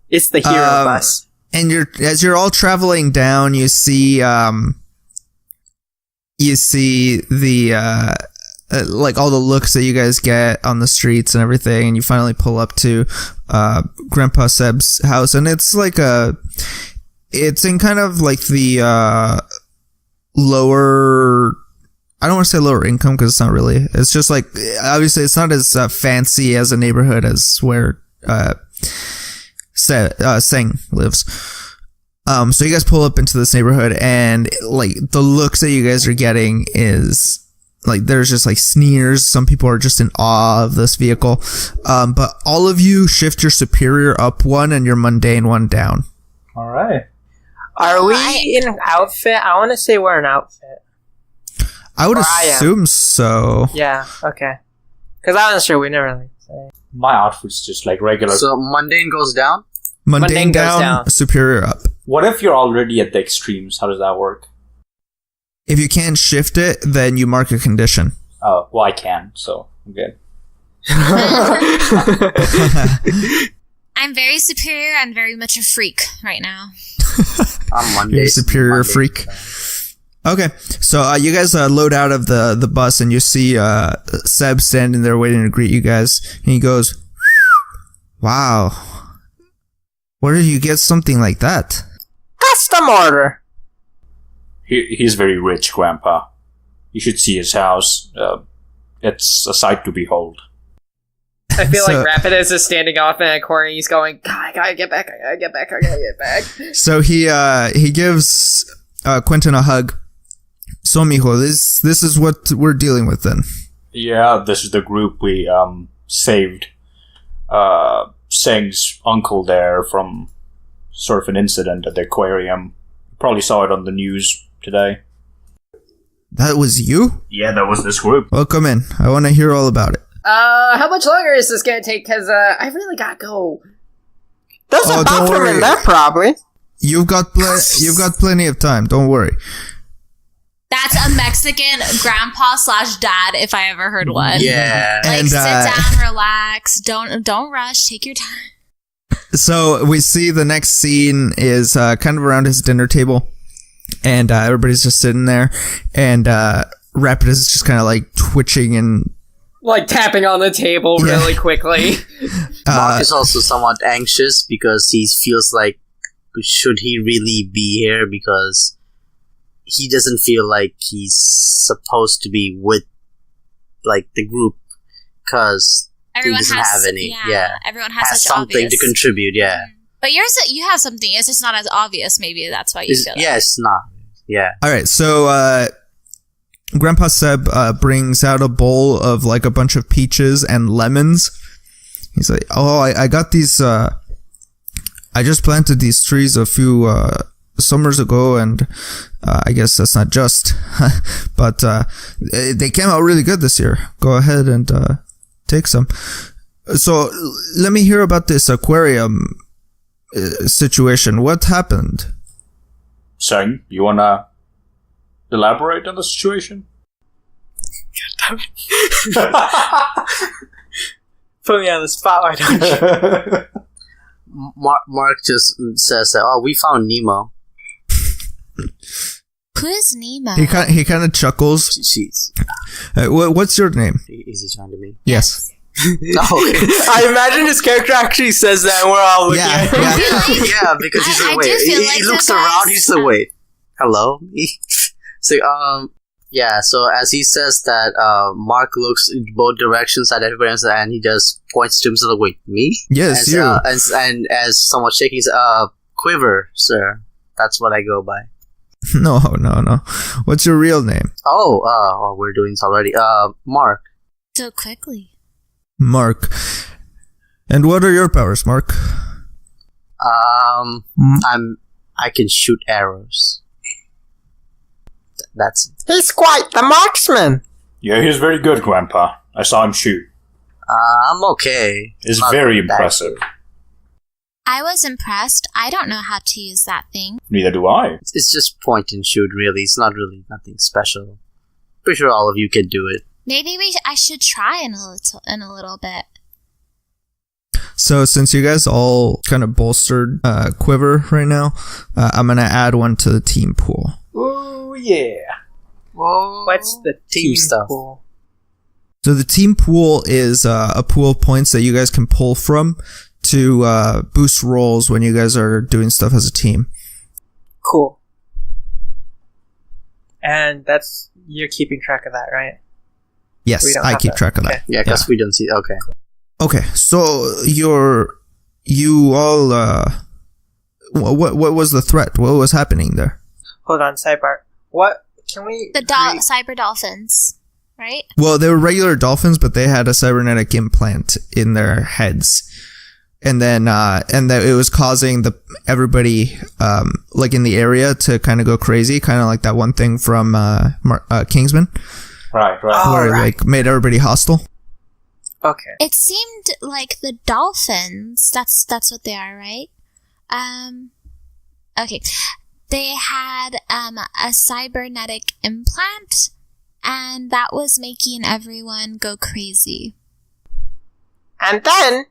It's the hero bus. And as you're all traveling down, you see the like all the looks that you guys get on the streets and everything, and you finally pull up to Grandpa Seb's house, and it's like it's in kind of like the lower, I don't want to say lower income because it's not really. It's just like, obviously it's not as fancy as a neighborhood as where Seng lives. So you guys pull up into this neighborhood, and like the looks that you guys are getting is like there's just like sneers. Some people are just in awe of this vehicle. But all of you shift your superior up one and your mundane one down. All right. Are we in an outfit? I want to say we're an outfit. I would assume so. Yeah, okay. Because I wasn't sure, we never really say. My outfit's just like regular. So mundane goes down? Mundane goes down, down. superior up. What if you're already at the extremes? How does that work? If you can't shift it, then you mark a condition. Oh, well, I can, so I'm good. I'm very superior and very much a freak right now. I'm Monday. You're a superior freak. Okay, so you guys load out of the bus, and you see Seb standing there waiting to greet you guys, and he goes, "Wow, where did you get something like that?" Custom order. He's very rich, Grandpa. You should see his house. It's a sight to behold. I feel So- like Rapidus is standing off in a corner and he's going, God, I gotta get back, I gotta get back, I gotta get back. So he gives Quentin a hug. So, mijo, this is what we're dealing with then. Yeah, this is the group we saved Seng's uncle there from sort of an incident at the aquarium. You probably saw it on the news today. That was you? Yeah, that was this group. Well, come in. I want to hear all about it. How much longer is this gonna take? Cause, I really gotta go. There's Oh, a don't bathroom worry. in there, probably. You've got plenty of time. Don't worry. That's a Mexican grandpa / dad, if I ever heard one. Yeah. Like, And, sit down, relax, don't rush, take your time. So we see the next scene is kind of around his dinner table, and everybody's just sitting there, and Rapidus is just kind of like twitching and Like, tapping on the table really quickly. Mark is also somewhat anxious because he feels like, should he really be here? Because he doesn't feel like he's supposed to be with, like, the group, because he Everyone doesn't has have any. Everyone has Has such something obvious. to contribute. Yeah, But you have something. It's just not as obvious. Maybe that's why you feel that. yeah, it's not. Yeah, all right. So Grandpa Seb brings out a bowl of like a bunch of peaches and lemons. He's like, "Oh, I got these. I just planted these trees a few summers ago, and I guess that's not just, but they came out really good this year. Go ahead and take some." So let me hear about this aquarium situation. What happened? Seng, you wanna elaborate on the situation? Put me on the spot, why don't you? Mark just says, "Oh, we found Nemo." Who is Nemo? He kind of chuckles. She's What's your name? is he trying to me? Yes. Oh, okay. I imagine his character actually says that, and we're all looking Yeah, at him. yeah. Yeah, because he's I like, do wait. feel He like looks the around. guys- He's like, wait, hello. So yeah. So as he says that, Mark looks in both directions at everybody else, and he just points to himself. Like, wait, me? Yes, and, you. and as somewhat shaking, he's Quiver, sir. That's what I go by. No. What's your real name? Oh, we're doing this already. Mark. So quickly. Mark. And what are your powers, Mark? I can shoot arrows. That's it. He's quite the marksman. Yeah, he's very good, Grandpa. I saw him shoot. I'm okay. It's Not very that impressive. good. I was impressed. I don't know how to use that thing. Neither do I. It's just point and shoot, really. It's not really nothing special. Pretty sure all of you can do it. Maybe I should try in a little bit. So since you guys all kind of bolstered Quiver right now, I'm going to add one to the team pool. Oh, yeah. What's the team stuff. pool? So the team pool is a pool of points that you guys can pull from to boost rolls when you guys are doing stuff as a team. Cool. And you're keeping track of that, right? Yes, I keep track of that. Okay. Yeah, because we don't see. Okay. Okay, so you all what was the threat? What was happening there? Hold on, sidebar. What can we? The cyber dolphins, right? Well, they were regular dolphins, but they had a cybernetic implant in their heads, and then that it was causing everybody like in the area to kind of go crazy, kind of like that one thing from Kingsman, Right. where it like made everybody hostile. Okay. It seemed like the dolphins. That's what they are, right? Okay. They had a cybernetic implant, and that was making everyone go crazy. And then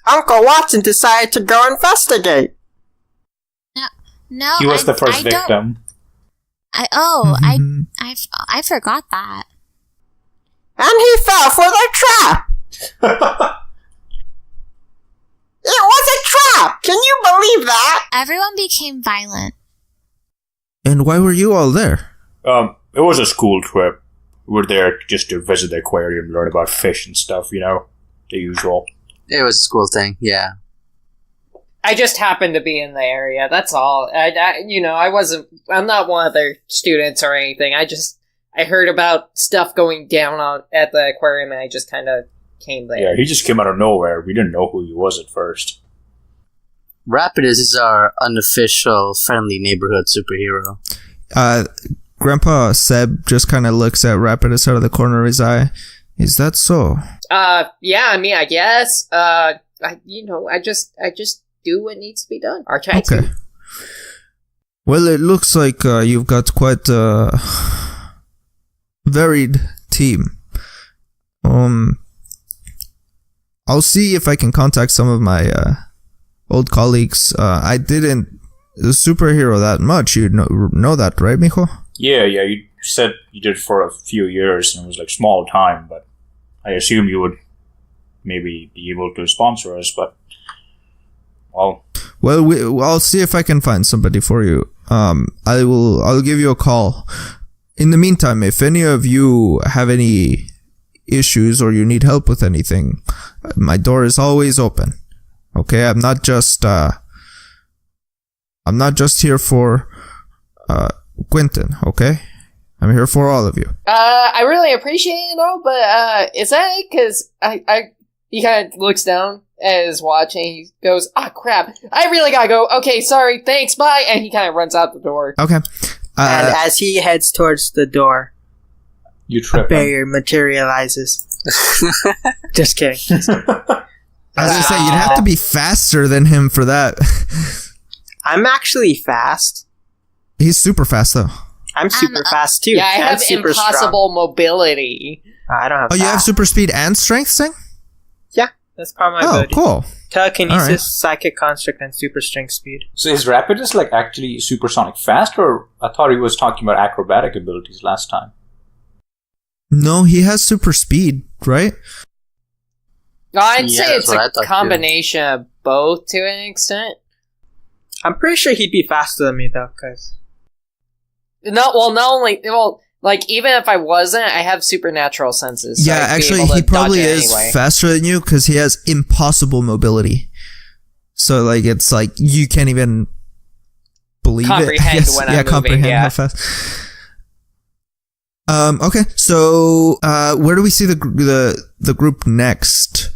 Uncle Watson decided to go investigate. No, He was the first victim. I forgot that. And he fell for the trap! It was a trap! Can you believe that? Everyone became violent. And why were you all there? It was a school trip. We were there just to visit the aquarium, learn about fish and stuff, the usual. It was a school thing, yeah. I just happened to be in the area. That's all. I'm not one of their students or anything. I heard about stuff going down at the aquarium, and I just kind of came there. Yeah, he just came out of nowhere. We didn't know who he was at first. Rapidus is our unofficial friendly neighborhood superhero. Grandpa Seb just kind of looks at Rapidus out of the corner of his eye. Is that so? Yeah, I mean, I guess. I just do what needs to be done. Or try to. Well, it looks like you've got quite a varied team. I'll see if I can contact some of my old colleagues. I didn't superhero that much. You know that, right, Mijo? Yeah, you said you did for a few years, and it was like small time, but I assume you would maybe be able to sponsor us, but well, I'll see if I can find somebody for you. I'll give you a call. In the meantime, if any of you have any issues or you need help with anything, my door is always open. Okay, I'm not just here for Quentin, okay? I'm here for all of you. I really appreciate it all, but is that it? Because he kind of looks down at his watch and he goes, crap, I really gotta go. Okay, sorry, thanks, bye. And he kind of runs out the door. Okay. And as he heads towards the door, you trip. A barrier materializes. Just kidding. As I say, you'd have to be faster than him for that. I'm actually fast. He's super fast, though. I'm super fast, too. Yeah, I And have super impossible mobility. I don't have Oh, you have super speed and strength, Sting? Yeah, that's part of my ability. Cool. Telekinesis, Right. psychic construct, and super strength speed. So is Rapidus like actually supersonic fast, or I thought he was talking about acrobatic abilities last time? No, he has super speed, right? No, I'd say that's it's what I a thought, too. combination of both to an extent. I'm pretty sure he'd be faster than me, though, because... Even if I wasn't, I have supernatural senses. So Yeah, I'd be actually, able to he probably dodge it is anyway. faster than you because he has impossible mobility. So, like, it's like you can't even believe Comprehend it. when I'm moving, comprehend yeah. how fast. Okay, so where do we see the group next?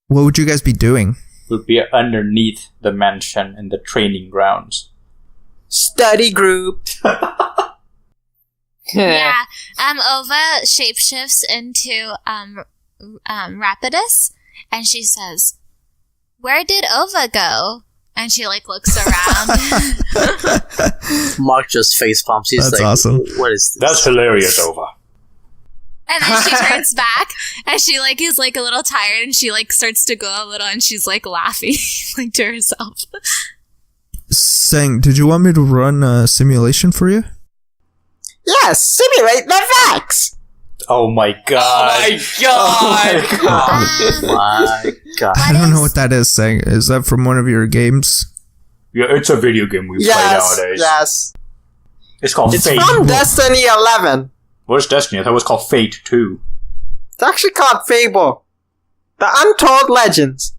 What would you guys be doing? Would be underneath the mansion in the training grounds. Study group. Yeah. Ova shapeshifts into Rapidus, and she says, "Where did Ova go? And she like looks around. Mark just face palms. He's That's like, awesome. What is this? That's hilarious, Ova. And then she turns back and she like is like a little tired and she like starts to go a little and she's like laughing like to herself. Sang, did you want me to run a simulation for you? Yes, simulate the facts. Oh my god. Oh my god! My God. I don't know what that is, Sang. Is that from one of your games? Yeah, it's a video game we play Yes, nowadays. yes. It's called It's Fate. from Destiny 11. What's Destiny? I thought it was called Fate 2. It's actually called Fable. The Untold Legends.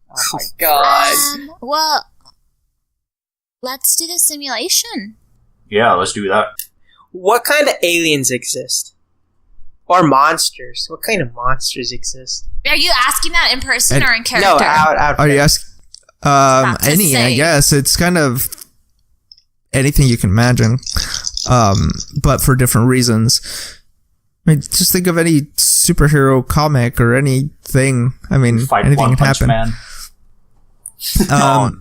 Oh my god. Well, let's do the simulation. Yeah, let's do that. What kind of aliens exist? Or monsters? What kind of monsters exist? Are you asking that in person And- or in character? No, out. Are you asking? About to Any, I say. guess. It's kind of anything you can imagine. But for different reasons. I mean, just think of any superhero comic or anything. I mean, Fight anything One can Punch happen. Man. No.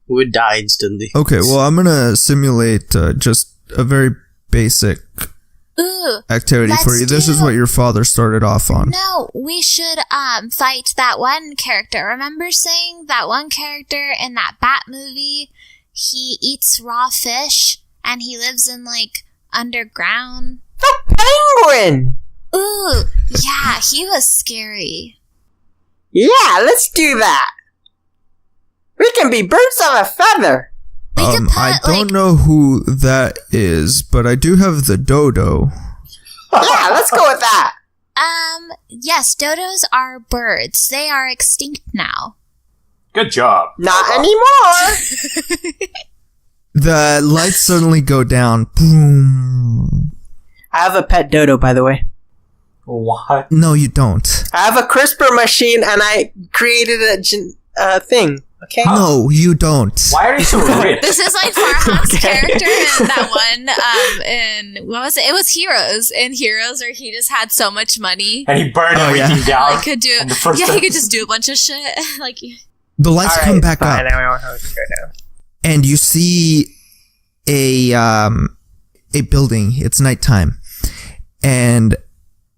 We would die instantly. Okay, well, I'm gonna simulate just a very basic Ooh, activity for Let's you. This is do- what your father started off on. no, we should fight that one character. Remember saying that one character in that Bat movie? He eats raw fish and he lives in like underground. The Penguin! Ooh, yeah, he was scary. Yeah, let's do that. We can be birds of a feather. We could put I don't like know who that is, but I do have the dodo. Yeah, let's go with that. yes, dodos are birds. They are extinct now. Good job. Not Ova. anymore. The lights suddenly go down. Boom. I have a pet dodo, by the way. What? No, you don't. I have a CRISPR machine, and I created a thing. Okay. No, you don't. Why are you so rich? This is like Farhan's Okay. character in that one, in, what was it? It was Heroes. In Heroes, where he just had so much money. And he burned Oh, yeah. everything down. Like, could do, on the first yeah, he could episode. just do a bunch of shit. Like, The lights All come right, back fine, up, I won't have to go down. and you see a building. It's nighttime, and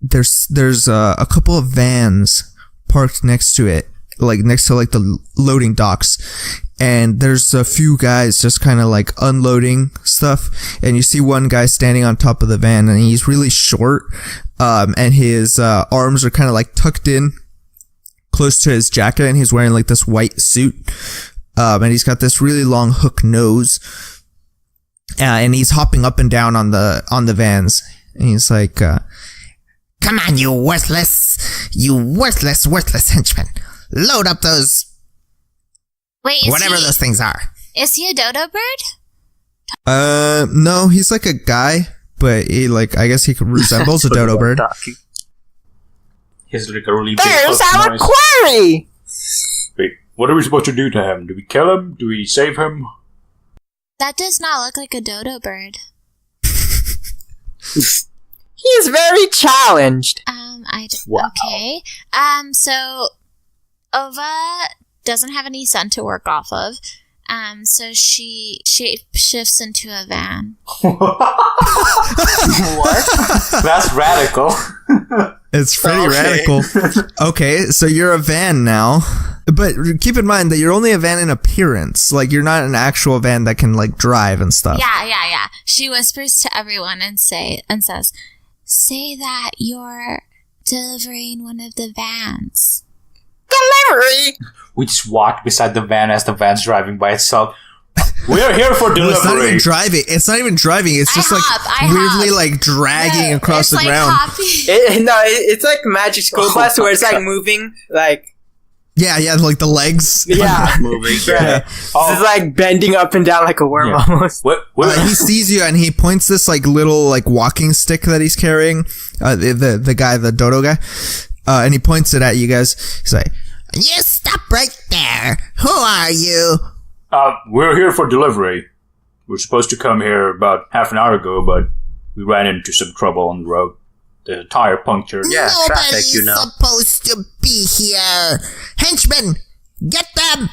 there's a couple of vans parked next to it, like next to like the loading docks, and there's a few guys just kind of like unloading stuff, and you see one guy standing on top of the van, and he's really short, and his arms are kind of like tucked in close to his jacket, and he's wearing like this white suit, and he's got this really long hook nose, and he's hopping up and down on the vans, and he's like, "Come on, you worthless henchman! Load up those wait, is whatever he, those things are." is he a dodo bird? No, he's like a guy, but he like I guess he resembles a dodo bird. He's like a really big There's hook our noise. quarry! Wait, what are we supposed to do to him? Do we kill him? Do we save him? That does not look like a dodo bird. He is very challenged. Wow. Okay. So Ova doesn't have any sun to work off of. So she shifts into a van. What? That's radical. It's pretty Okay. radical. Okay, so you're a van now. But keep in mind that you're only a van in appearance. Like, you're not an actual van that can, like, drive and stuff. Yeah. She whispers to everyone and says, "Say that you're delivering one of the vans." Delivery! We just walked beside the van as the van's driving by itself. We're here for No, it's not even delivery. driving. It's not even driving. It's I just, hop. weirdly, like, dragging across It's the like ground. hopping. It's like Magic School Bus where it's like moving, like, Yeah, like the legs. yeah. Moving. Yeah. Oh, It's like bending up and down like a worm Yeah. almost. what? He sees you and he points this like little like walking stick that he's carrying. The guy, the dodo guy, and he points it at you guys. He's like, "You stop right there. Who are you?" We're here for delivery. We're supposed to come here about half an hour ago, but we ran into some trouble on the road. The tire punctured. Yeah, traffic, Nobody's you know. supposed to be here. Henchmen, get them.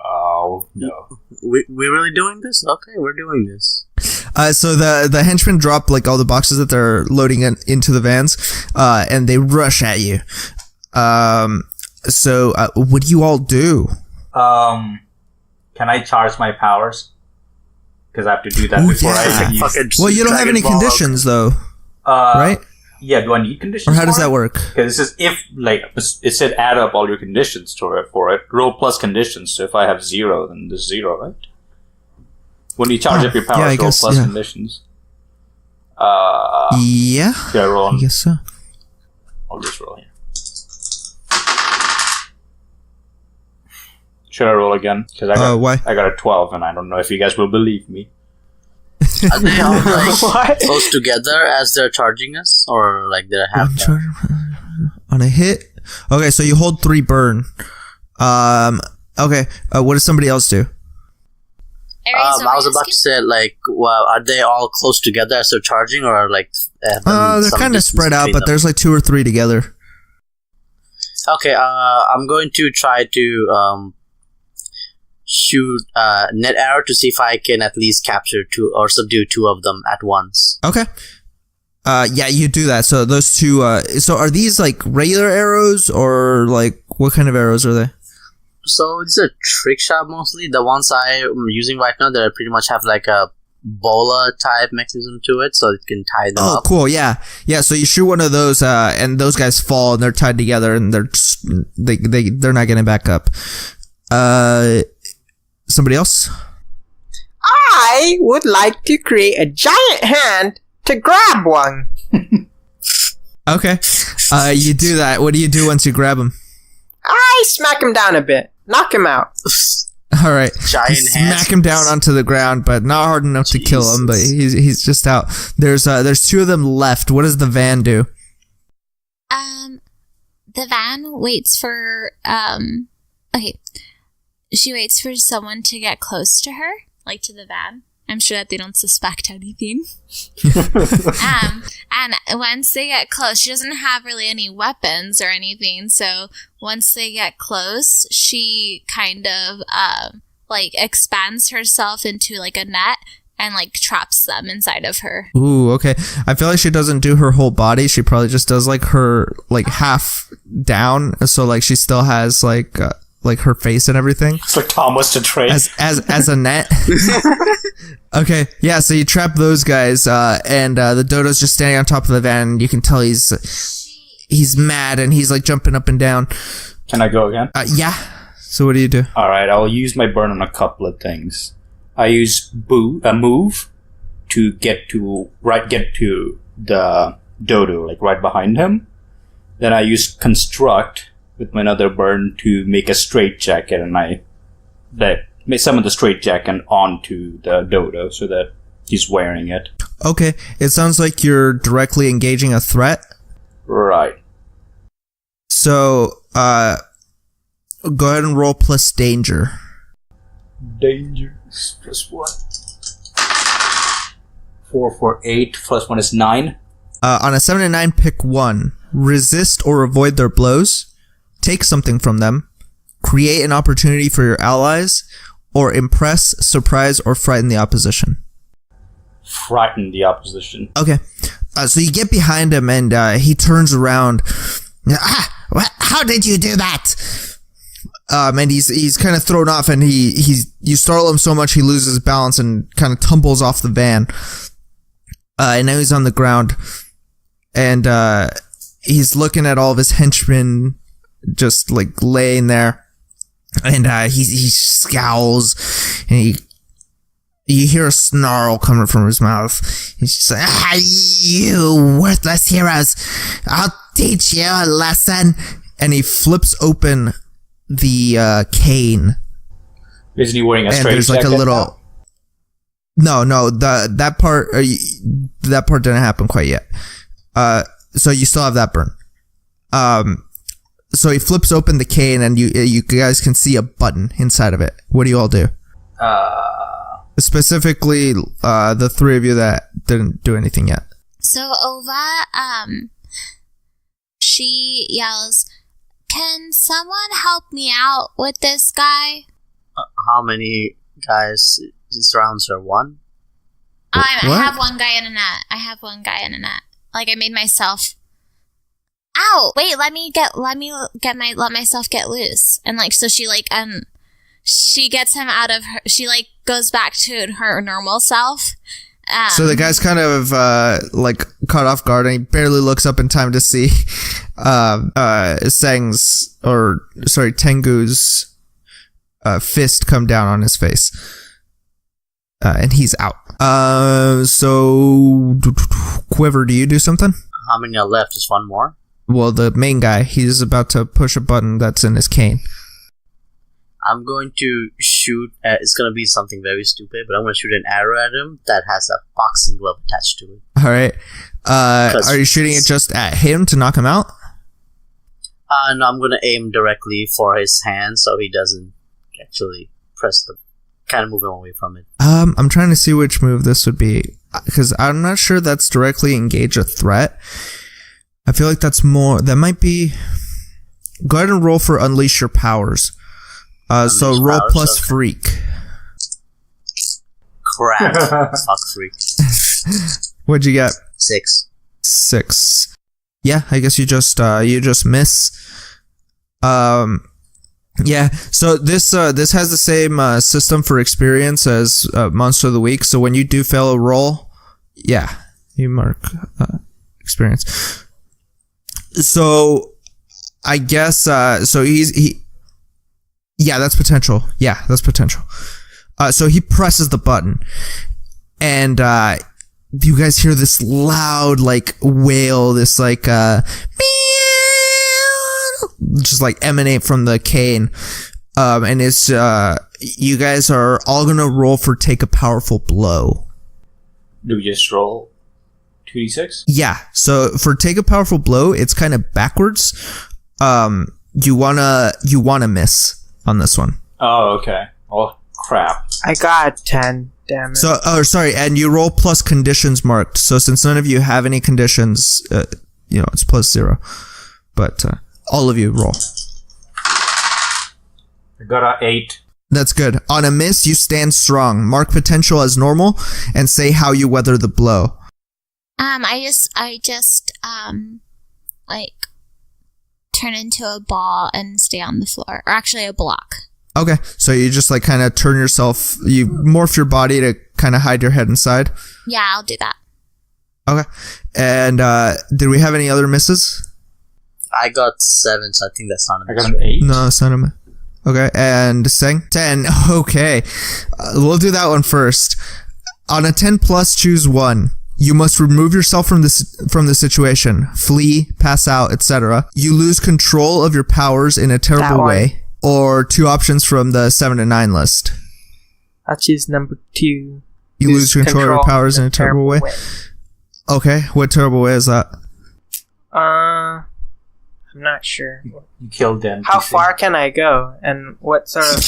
Oh, no. We're really doing this? Okay, we're doing this. So the henchmen drop like all the boxes that they're loading into the vans, and they rush at you. So what do you all do? Can I charge my powers? Because I have to do that before I can use. Well, you don't have any conditions though, right? Yeah, do I need conditions? Or how does that work? Because this is if, like, it said add up all your conditions for it. Roll plus conditions. So if I have 0, then there's 0, right? When you charge up your powers, roll plus conditions. Yeah. Should I roll? I guess so. I'll just roll here. Should I roll again? Because why? I got a 12, and I don't know if you guys will believe me. Are they all like close together as they're charging us, or like they're half on a hit? Okay, so you hold 3 burn. Okay. What does somebody else do? Ariz, I was about to say, like, well, are they all close together as they're charging, or like? They're kind of spread out, but there's like 2 or 3 together. Okay. I'm going to try to shoot net arrow to see if I can at least capture 2 or subdue 2 of them at once. Okay. Yeah, you do that. So those 2. So are these like regular arrows, or like what kind of arrows are they? So it's a trick shot mostly. The ones I'm using right now, they pretty much have like a bola type mechanism to it, so it can tie them up. Oh, cool. Yeah. So you shoot one of those, and those guys fall, and they're tied together, and they're not getting back up. Somebody else? I would like to create a giant hand to grab one. Okay. You do that. What do you do once you grab him? I smack him down a bit. Knock him out. All right. Giant you smack him down onto the ground, but not hard enough to kill him, but he's just out. There's 2 of them left. What does the van do? The van waits for, okay. She waits for someone to get close to her, like to the van. I'm sure that they don't suspect anything. And once they get close, she doesn't have really any weapons or anything. So once they get close, she kind of like expands herself into like a net and like traps them inside of her. Ooh, okay. I feel like she doesn't do her whole body. She probably just does like her like half down. So like she still has like her face and everything. It's like Thomas the Train. As a net. Okay, yeah, so you trap those guys, and the dodo's just standing on top of the van, and you can tell he's mad, and he's like jumping up and down. Can I go again? Yeah. So what do you do? Alright, I'll use my burn on a couple of things. I use move to get to the dodo, like right behind him. Then I use construct with my other burn to make a straight jacket, and I summon the straight jacket onto the dodo so that he's wearing it. Okay, it sounds like you're directly engaging a threat. Right. So, go ahead and roll plus danger. Danger plus 1. 4 for 8 plus 1 is 9. On a 7 and 9, pick 1. Resist or avoid their blows. Take something from them, create an opportunity for your allies, or impress, surprise, or frighten the opposition. Frighten the opposition. Okay. So you get behind him, and he turns around. How did you do that? And he's kind of thrown off, and you startle him so much he loses balance and kind of tumbles off the van. And now he's on the ground, and he's looking at all of his henchmen just like laying there, and he scowls, and you hear a snarl coming from his mouth. He's just like, you worthless heroes, I'll teach you a lesson. And he flips open the cane. Isn't he wearing a straight and there's like jacket a little no that part didn't happen quite yet. So you still have that burn. So he flips open the cane, and you guys can see a button inside of it. What do you all do? Specifically, the 3 of you that didn't do anything yet. So Ova, she yells, "Can someone help me out with this guy?" How many guys surrounds her? One? I What? have one guy in a net. Like I made myself. Ow! Wait, let myself get loose, and like so she gets him out of her. She like goes back to her normal self. So the guy's kind of like caught off guard, and he barely looks up in time to see Tengu's fist come down on his face, and he's out. So Quiver, do you do something? How many are left? Just one more? Well, the main guy, he's about to push a button that's in his cane. I'm going to shoot it's going to be something very stupid, but I'm going to shoot an arrow at him that has a boxing glove attached to it. All right. Are you shooting it just at him to knock him out? No, I'm going to aim directly for his hand so he doesn't actually press the... kind of move him away from it. I'm trying to see which move this would be, because I'm not sure that's directly engage a threat. I feel like that might be... Go ahead and roll for Unleash Your Powers. So roll powers, plus okay. Freak. Crap. Fuck freak. What'd you get? 6. Yeah, I guess you just miss. Yeah, so this has the same system for experience as Monster of the Week. So when you do fail a roll, yeah, you mark experience. So I guess so yeah, that's potential. So he presses the button, and you guys hear this loud like wail, this like just like emanate from the cane, and it's you guys are all gonna roll for take a powerful blow. Do we just roll 2d6? Yeah, so for take a powerful blow, it's kind of backwards. You wanna miss on this one. Oh, okay. Oh, crap. I got 10. Damn it. So, sorry, and you roll plus conditions marked. So since none of you have any conditions, it's plus 0. But all of you roll. I got a 8. That's good. On a miss, you stand strong. Mark potential as normal, and say how you weather the blow. I just like turn into a ball and stay on the floor, or actually a block. Okay, so you just like kind of turn yourself, you morph your body to kind of hide your head inside. Yeah, I'll do that. Okay, and did we have any other misses? I got 7, so I think that's not a I miss. got an 8. No, it's not a miss. Okay, and Seng? 10. Okay, we'll do that one first. On a 10 plus, choose one. You must remove yourself from the situation, flee, pass out, etc. You lose control of your powers in a terrible way, or 2 options from the 7 to 9 list. I'll choose number 2. You lose control of your powers in a terrible way. Okay, what terrible way is that? I'm not sure. You killed them. How far can I go, and what sort of?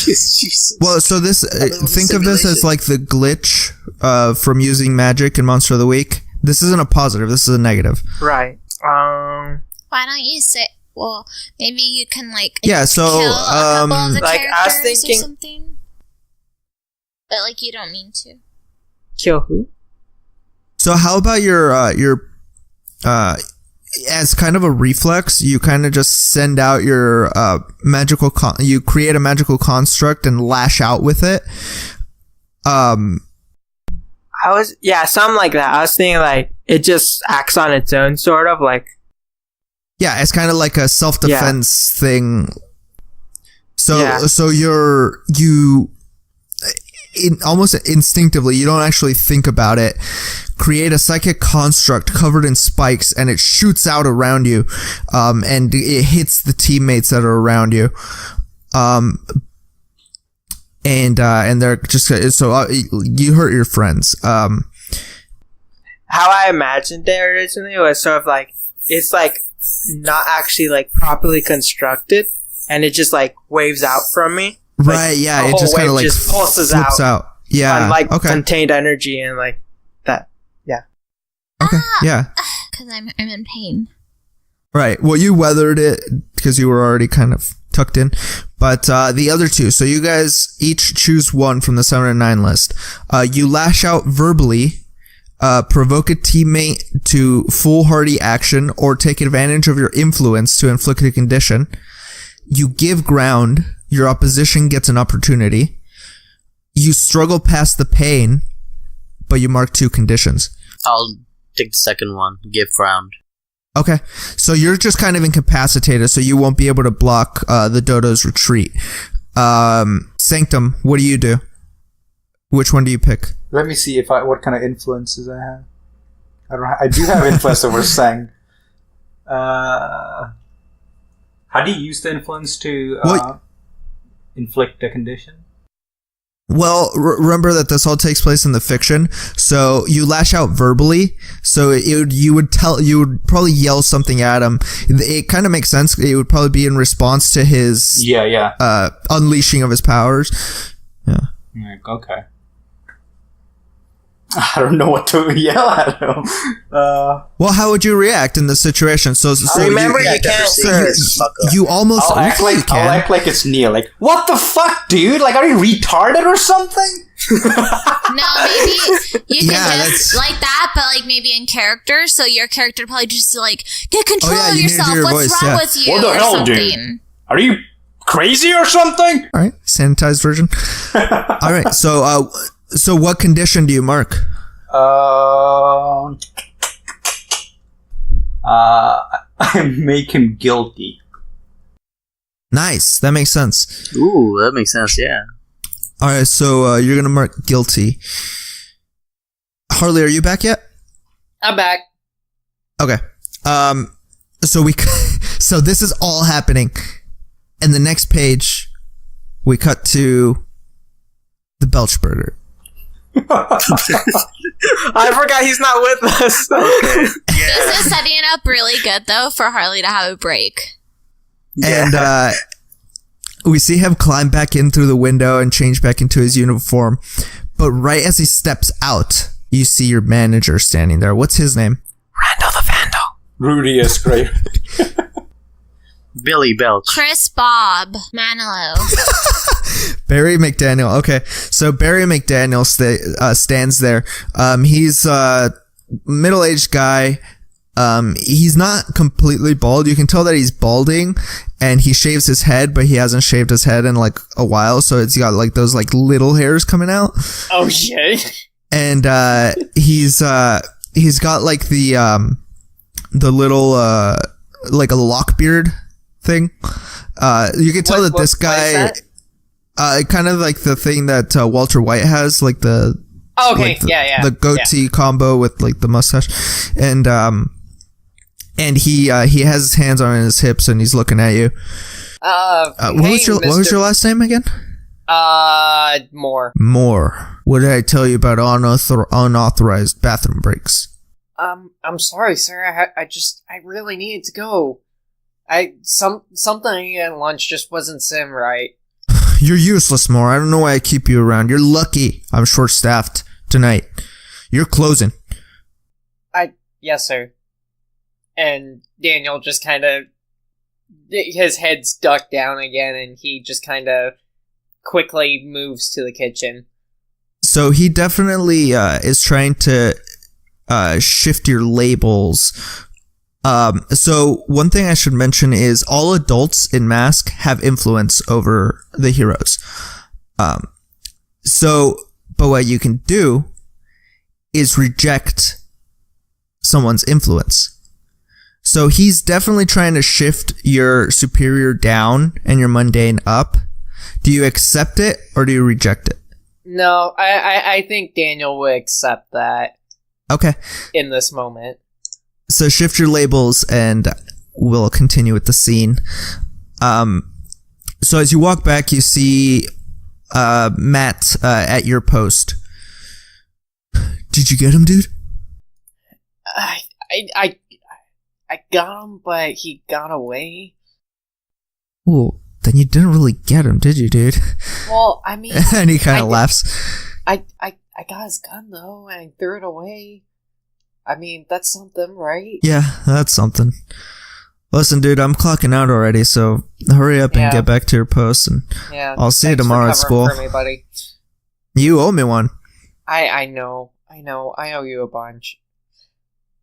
Well, so this think of this as like the glitch from using magic in Monster of the Week. This isn't a positive. This is a negative. Right. Why don't you say? Well, maybe you can like Yeah. So kill a couple of the like, I was characters thinking- or something, but like you don't mean to. Kill who? So how about your as kind of a reflex, you kind of just send out your magical you create a magical construct and lash out with it. Something like that. I was thinking like it just acts on its own, sort of like. Yeah, it's kind of like a self-defense thing. So almost instinctively, you don't actually think about it, create a psychic construct covered in spikes, and it shoots out around you, and it hits the teammates that are around you, and they're just you hurt your friends. How I imagined it originally was sort of like it's like not actually like properly constructed, and it just like waves out from me. Right, yeah, it just kind of like pulses flips out. Yeah, on like okay. contained energy and like that. Yeah. Okay, yeah. Because I'm in pain. Right. Well, you weathered it because you were already kind of tucked in. But the other two, so you guys each choose one from the 7 and 9 list. You lash out verbally, provoke a teammate to foolhardy action, or take advantage of your influence to inflict a condition. You give ground, your opposition gets an opportunity. You struggle past the pain, but you mark 2 conditions. I'll take the second one. Give ground. Okay, so you're just kind of incapacitated, so you won't be able to block the dodo's retreat. Sanctum, what do you do? Which one do you pick? Let me see what kind of influences I have. I do have influence over Sang. How do you use the influence to inflict a condition? Well, remember that this all takes place in the fiction, so you lash out verbally, so you would probably yell something at him. It kind of makes sense. It would probably be in response to his unleashing of his powers. Yeah. Okay. I don't know what to yell at him. Well, how would you react in this situation? So remember, you can't curse. You almost. I'll act like it's Neal. Like, what the fuck, dude? Like, are you retarded or something? No, maybe you can just like that, but like maybe in character. So your character probably just like get control of yourself. What's wrong with you? What the hell, dude? Are you crazy or something? All right, sanitized version. All right, so what condition do you mark? I make him guilty. Nice, that makes sense. Ooh, that makes sense, yeah. Alright, so you're gonna mark guilty. Harley, are you back yet? I'm back. Okay. So this is all happening. And the next page, we cut to the Belch Burger. I forgot he's not with us. Okay. This is setting it up really good, though, for Harley to have a break. And we see him climb back in through the window and change back into his uniform. But right as he steps out, you see your manager standing there. What's his name? Randall the Vandal. Rudy is great. Billy Belch. Chris Bob Manilow. Barry McDaniel. Okay, so Barry McDaniel stands there. He's a middle-aged guy. He's not completely bald. You can tell that he's balding, and he shaves his head, but he hasn't shaved his head in like a while, so it's got like those like little hairs coming out. Oh shit! And he's got like the little like a lock beard thing. You can tell that this guy. Kind of like the thing that Walter White has, like the the goatee combo with like the mustache, and he has his hands on his hips and he's looking at you. What was your last name again? More. What did I tell you about unauthorized bathroom breaks? I'm sorry, sir. I really needed to go. Something at lunch just wasn't sim right. You're useless, Moore. I don't know why I keep you around. You're lucky I'm short-staffed tonight. You're closing. Yes, sir. And Daniel just kind of... His head's ducked down again, and he just kind of quickly moves to the kitchen. So he definitely is trying to shift your labels. So one thing I should mention is all adults in Mask have influence over the heroes. But what you can do is reject someone's influence. So he's definitely trying to shift your superior down and your mundane up. Do you accept it or do you reject it? No, I think Daniel would accept that. Okay. In this moment. So shift your labels and we'll continue with the scene. So as you walk back, you see Matt at your post. Did you get him, dude? I got him, but he got away. Well, then you didn't really get him, did you, dude? Well, I mean... And he kind of laughs. I got his gun, though, and I threw it away. I mean, that's something, right? Yeah, that's something. Listen, dude, I'm clocking out already, so hurry up and get back to your post, and I'll see you tomorrow at school. For me, buddy. You owe me one. I know. I owe you a bunch.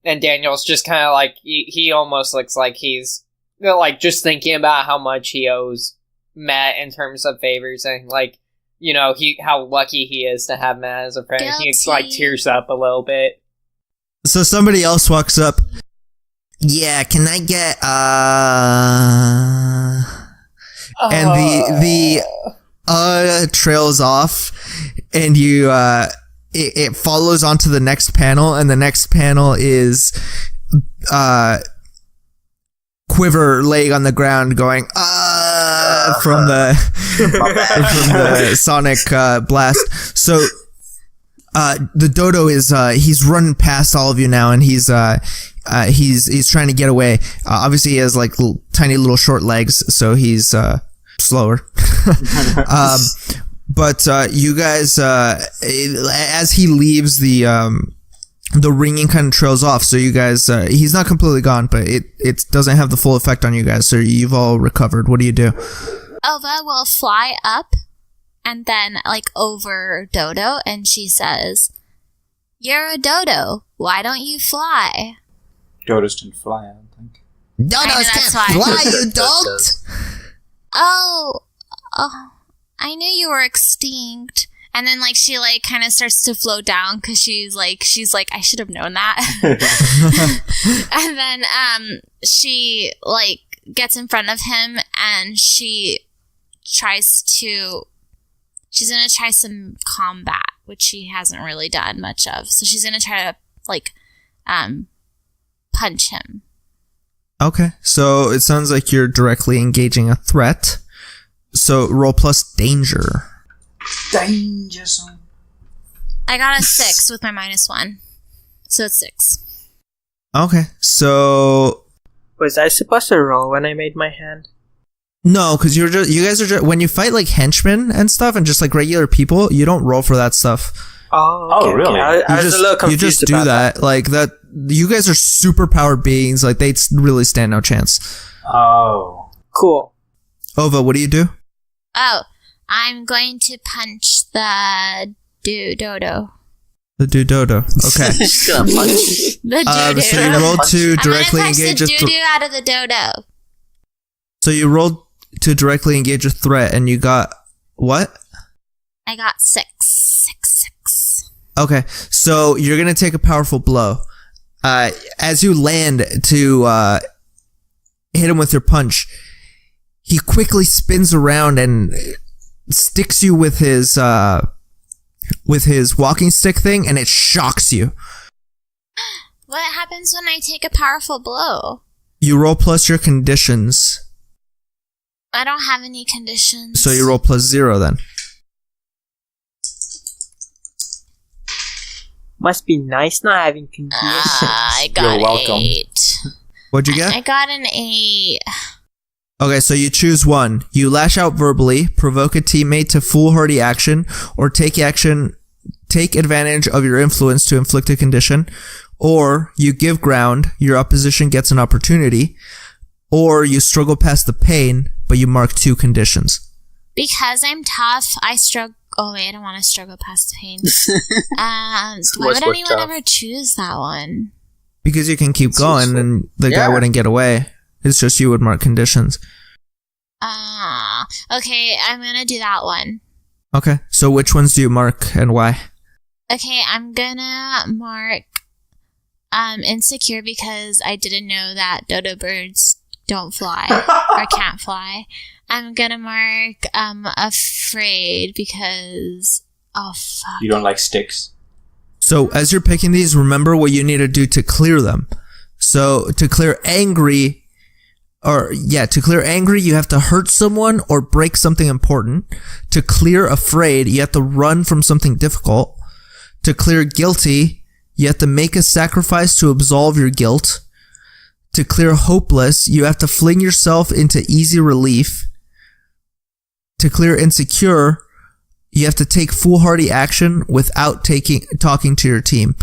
And Daniel's just kind of like, he almost looks like he's, like, just thinking about how much he owes Matt in terms of favors, and, like, you know, how lucky he is to have Matt as a friend. Guilty. He, like, tears up a little bit. So somebody else walks up. Yeah, can I get, and the trails off, and you, it follows onto the next panel, and the next panel is, Quiver laying on the ground going, from the sonic, blast. So, the dodo is, he's running past all of you now, and he's trying to get away. Obviously he has like tiny little short legs, so he's, slower. But you guys, as he leaves, the ringing kind of trails off. So you guys, he's not completely gone, but it doesn't have the full effect on you guys. So you've all recovered. What do you do? Ova will fly up and then like over Dodo, and she says, "You're a dodo. Why don't you fly?" Dodos can fly, I don't think. Dodos can't fly, you don't. Oh, I knew you were extinct. And then, like, she, like, kind of starts to float down because she's like, I should have known that. And then, she, like, gets in front of him and she's gonna try some combat, which she hasn't really done much of. So she's gonna try to, like, punch him. Okay, so it sounds like you're directly engaging a threat. So roll plus danger. Danger zone. I got a 6 with my -1. So it's 6. Okay, so Was I supposed to roll when I made my hand? no, because you guys are just, when you fight like henchmen and stuff and just like regular people, you don't roll for that stuff. Oh, okay, really? Okay. I was a little confused you just do about that. Like that. You guys are super powered beings. Like they really stand no chance. Oh. Cool. Ova, what do you do? Oh, I'm going to punch the dodo. The dodo. Okay. She's gonna punch. The dodo. So you rolled to directly engage I'm a gonna punch the doo-doo out of the dodo. So you rolled to directly engage a threat, and you got what? I got 6. 6. Okay, so you're gonna take a powerful blow. As you land to hit him with your punch, he quickly spins around and sticks you with his walking stick thing, and it shocks you. What happens when I take a powerful blow? You roll plus your conditions. I don't have any conditions. So you roll plus 0 then. Must be nice not having conditions. I got You're welcome. 8. What'd you get? I got an 8. Okay, so you choose one. You lash out verbally, provoke a teammate to foolhardy action, or take advantage of your influence to inflict a condition, or you give ground, your opposition gets an opportunity, or you struggle past the pain, but you mark 2 conditions. Because I'm tough, I struggle. Oh wait, I don't want to struggle past the pain. Why would anyone ever choose that one? Because you can keep going and the guy wouldn't get away. It's just you would mark conditions. Okay, I'm gonna do that one. Okay, so which ones do you mark and why? Okay, I'm gonna mark insecure because I didn't know that dodo birds don't fly or can't fly. I'm gonna mark afraid because fuck. You don't like sticks? So as you're picking these, remember what you need to do to clear them. So to clear angry, you have to hurt someone or break something important. To clear afraid, you have to run from something difficult. To clear guilty, you have to make a sacrifice to absolve your guilt. To clear hopeless, you have to fling yourself into easy relief. To clear insecure, you have to take foolhardy action without talking to your team.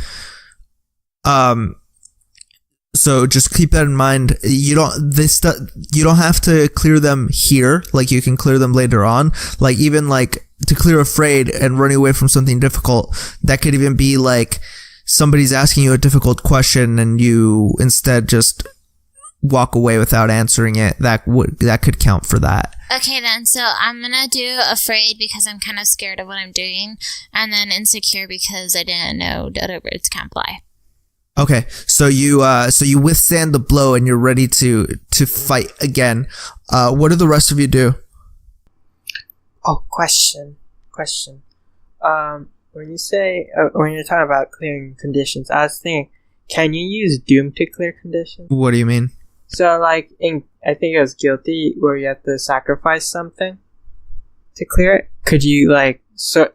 So just keep that in mind. You don't have to clear them here. Like, you can clear them later on. Like, even like to clear afraid and running away from something difficult, that could even be like somebody's asking you a difficult question and you instead just walk away without answering it. That could count for that. Okay, then, so I'm gonna do afraid because I'm kind of scared of what I'm doing, and then insecure because I didn't know dodo birds can't fly. Okay, so you withstand the blow and you're ready to fight again. What do the rest of you do? Oh, question. When you say when you're talking about clearing conditions, I was thinking, can you use Doom to clear conditions? What do you mean? So, like, I think it was Guilty, where you have to sacrifice something to clear it. Could you, so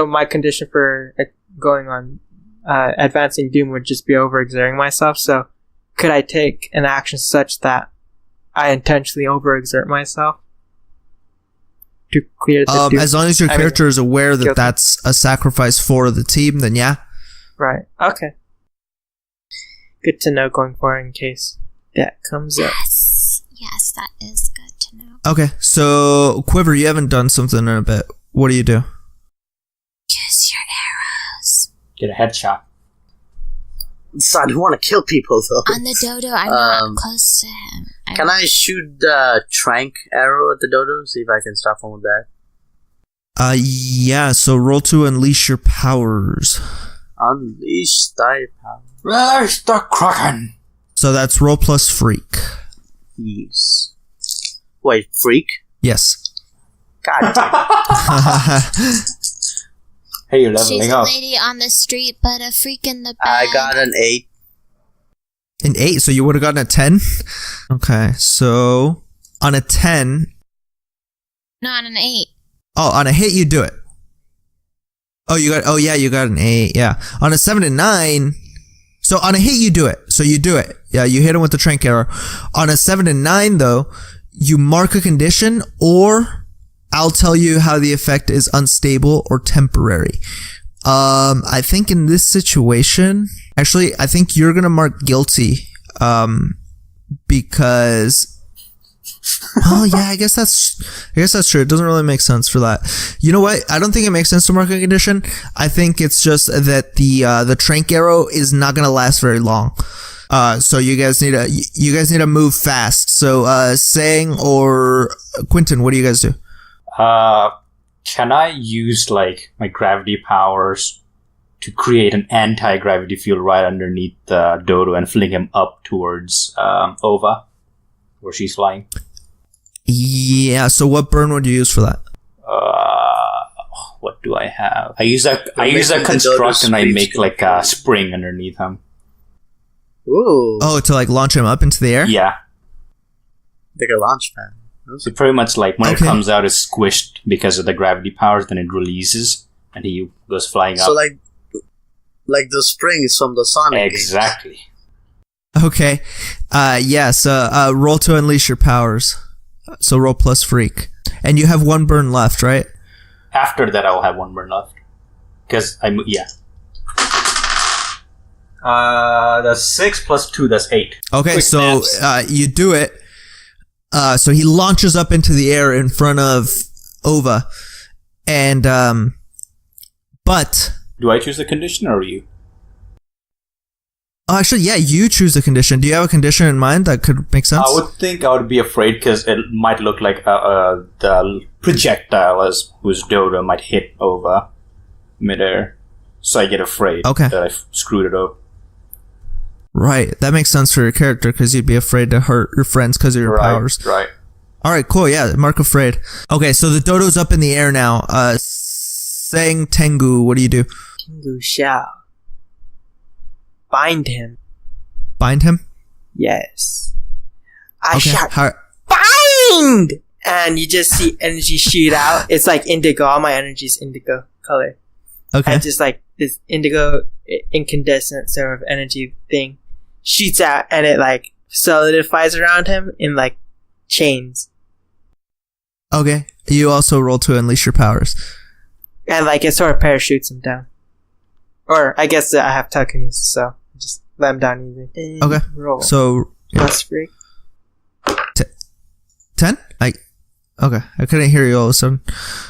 my condition for going on advancing Doom would just be overexerting myself. So, could I take an action such that I intentionally overexert myself to clear the Doom? As long as your character is aware that Guilty. that's a sacrifice for the team, then yeah. Right. Okay. Good to know going forward in case that comes up. Yes, that is good to know. Okay, so Quiver, you haven't done something in a bit. What do you do? Use your arrows. Get a headshot. So I don't want to kill people though. On the dodo, I'm not close to him. Can I shoot the trank arrow at the dodo? See if I can stop him with that. Yeah, so roll to unleash your powers. Unleash thy power. Release the Kraken! So that's roll plus freak. Yes. Wait, freak? Yes. God damn. Hey, you're She's leveling a up. lady on the street, but a freak in the bed. I got an 8. An 8, so you would have gotten a 10? Okay, so on a 10... No, on an 8. Oh, on a hit you do it. You got an 8, yeah. On a 7 and 9... So on a hit you do it. So you do it. Yeah, you hit him with the trank arrow. On a 7 and 9 though, you mark a condition, or I'll tell you how the effect is unstable or temporary. I think in this situation, actually, I think you're gonna mark guilty, because, oh yeah, I guess that's true. It doesn't really make sense for that. You know what? I don't think it makes sense to mark a condition. I think it's just that the trank arrow is not gonna last very long. So you guys need to move fast. So, Sang or Quentin, what do you guys do? Can I use, like, my gravity powers to create an anti-gravity field right underneath the dodo and fling him up towards Ova, where she's flying? Yeah, so what burn would you use for that? What do I have? I use a construct and I make, like, a spring underneath him. Ooh. Oh, to like launch him up into the air? Yeah. Like a launch pad. So pretty much, like, when Okay. it comes out, it's squished because of the gravity powers, then it releases, and he goes flying up. So like the springs from the Sonic games. Exactly. Okay. So roll to unleash your powers. So roll plus freak. And you have one burn left, right? After that, I'll have one burn left. Because yeah. That's 6 plus 2, that's 8. Okay, Quick so maths. you do it. So he launches up into the air in front of Ova. And, but... Do I choose the condition or you? Oh, actually, yeah, you choose a condition. Do you have a condition in mind that could make sense? I would think I would be afraid because it might look like the projectile whose dodo might hit over midair. So I get afraid that I screwed it up. Right, that makes sense for your character because you'd be afraid to hurt your friends because of your powers. Right. Alright, cool, yeah, mark afraid. Okay, so the dodo's up in the air now. Sang Tengu, what do you do? Tengu shall bind him. Bind him? Yes. I shout, How- bind! And you just see energy shoot out. It's like indigo. All my energy's indigo color. Okay. And just like this indigo incandescent sort of energy thing shoots out, and it like solidifies around him in like chains. Okay. You also roll to unleash your powers. And like it sort of parachutes him down. Or I guess I have telekinesis, so just let him down easy. Okay. Roll. So Plus freak. 10? Okay. I couldn't hear you all of a sudden.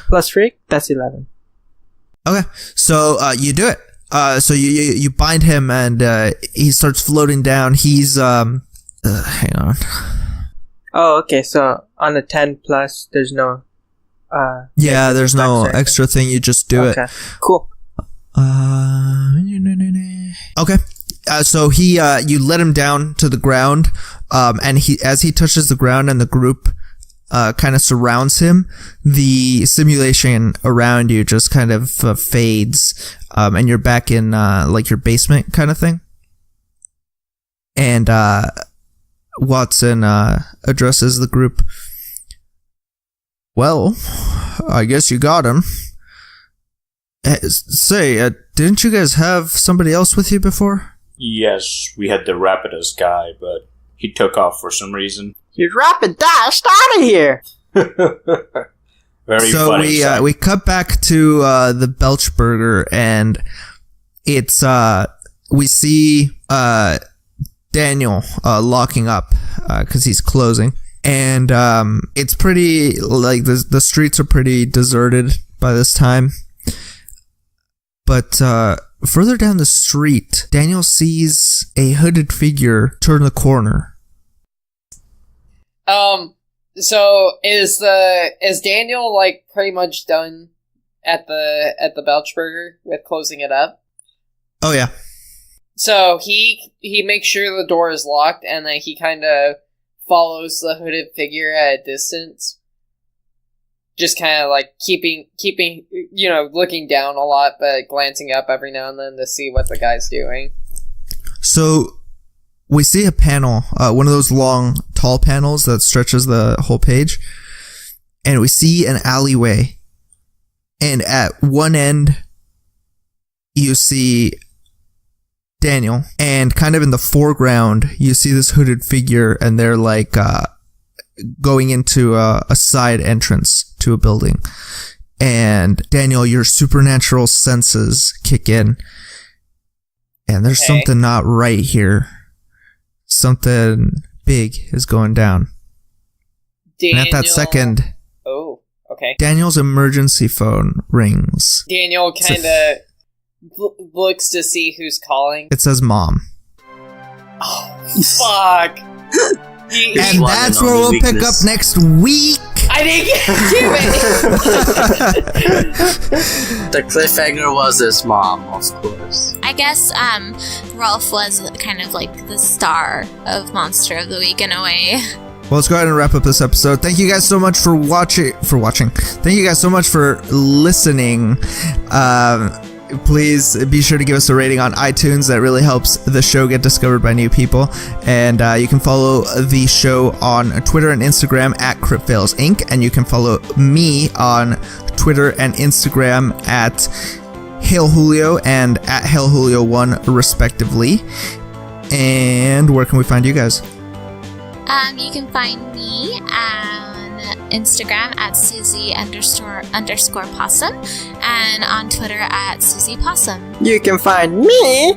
Plus freak, that's 11. Okay. So you do it. So you bind him and he starts floating down. He's hang on. Oh, okay. So on a 10 plus, there's no. Yeah, there's no extra thing. You just do okay. Cool. Okay. So you let him down to the ground, and as he touches the ground and the group kind of surrounds him, the simulation around you just kind of fades, and you're back in like your basement kind of thing. And Watson addresses the group. Well, I guess you got him. Say, didn't you guys have somebody else with you before? Yes, we had the Rapidos guy, but he took off for some reason. You rapid dashed out of here! Very so funny. we cut back to the Belch Burger, and it's we see Daniel locking up because he's closing, and it's pretty like the streets are pretty deserted by this time. But further down the street, Daniel sees a hooded figure turn the corner. So is Daniel like pretty much done at the Belchburger with closing it up? Oh yeah. So he makes sure the door is locked, and then he kind of follows the hooded figure at a distance. Just kind of like keeping, looking down a lot, but glancing up every now and then to see what the guy's doing. So we see a panel, one of those long, tall panels that stretches the whole page, and we see an alleyway. And at one end, you see Daniel, and kind of in the foreground, you see this hooded figure, and they're like going into a side entrance to a building. And Daniel, your supernatural senses kick in, and there's something not right here. Something big is going down. Daniel, and at that second, Daniel's emergency phone rings. Daniel kind of looks to see who's calling. It says Mom. Oh, fuck. And that's where we'll pick up next week. I didn't get to it. The cliffhanger was his mom, of course. I guess Rolf was kind of like the star of Monster of the Week in a way. Well, let's go ahead and wrap up this episode. Thank you guys so much for watching. Thank you guys so much for listening. Please be sure to give us a rating on iTunes. That really helps the show get discovered by new people. And you can follow the show on Twitter and Instagram at CryptFails Inc. And you can follow me on Twitter and Instagram at Hail Julio and at Hail Julio1 respectively. And where can we find you guys? You can find me on Instagram at Susi_Possum and on Twitter at Susi Possum. You can find me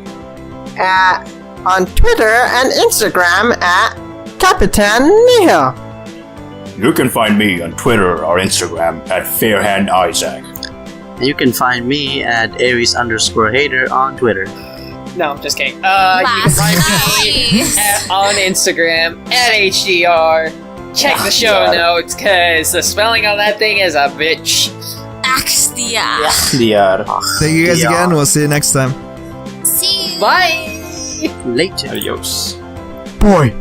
on Twitter and Instagram at Capitan Neal. You can find me on Twitter or Instagram at Farhan Israk. You can find me at Ariz_hater on Twitter. No, I'm just kidding. You can find me on Instagram at HDR. Check the show notes, because the spelling on that thing is a bitch. Thank you guys again. We'll see you next time. See you. Bye. Later. Adios. Boy.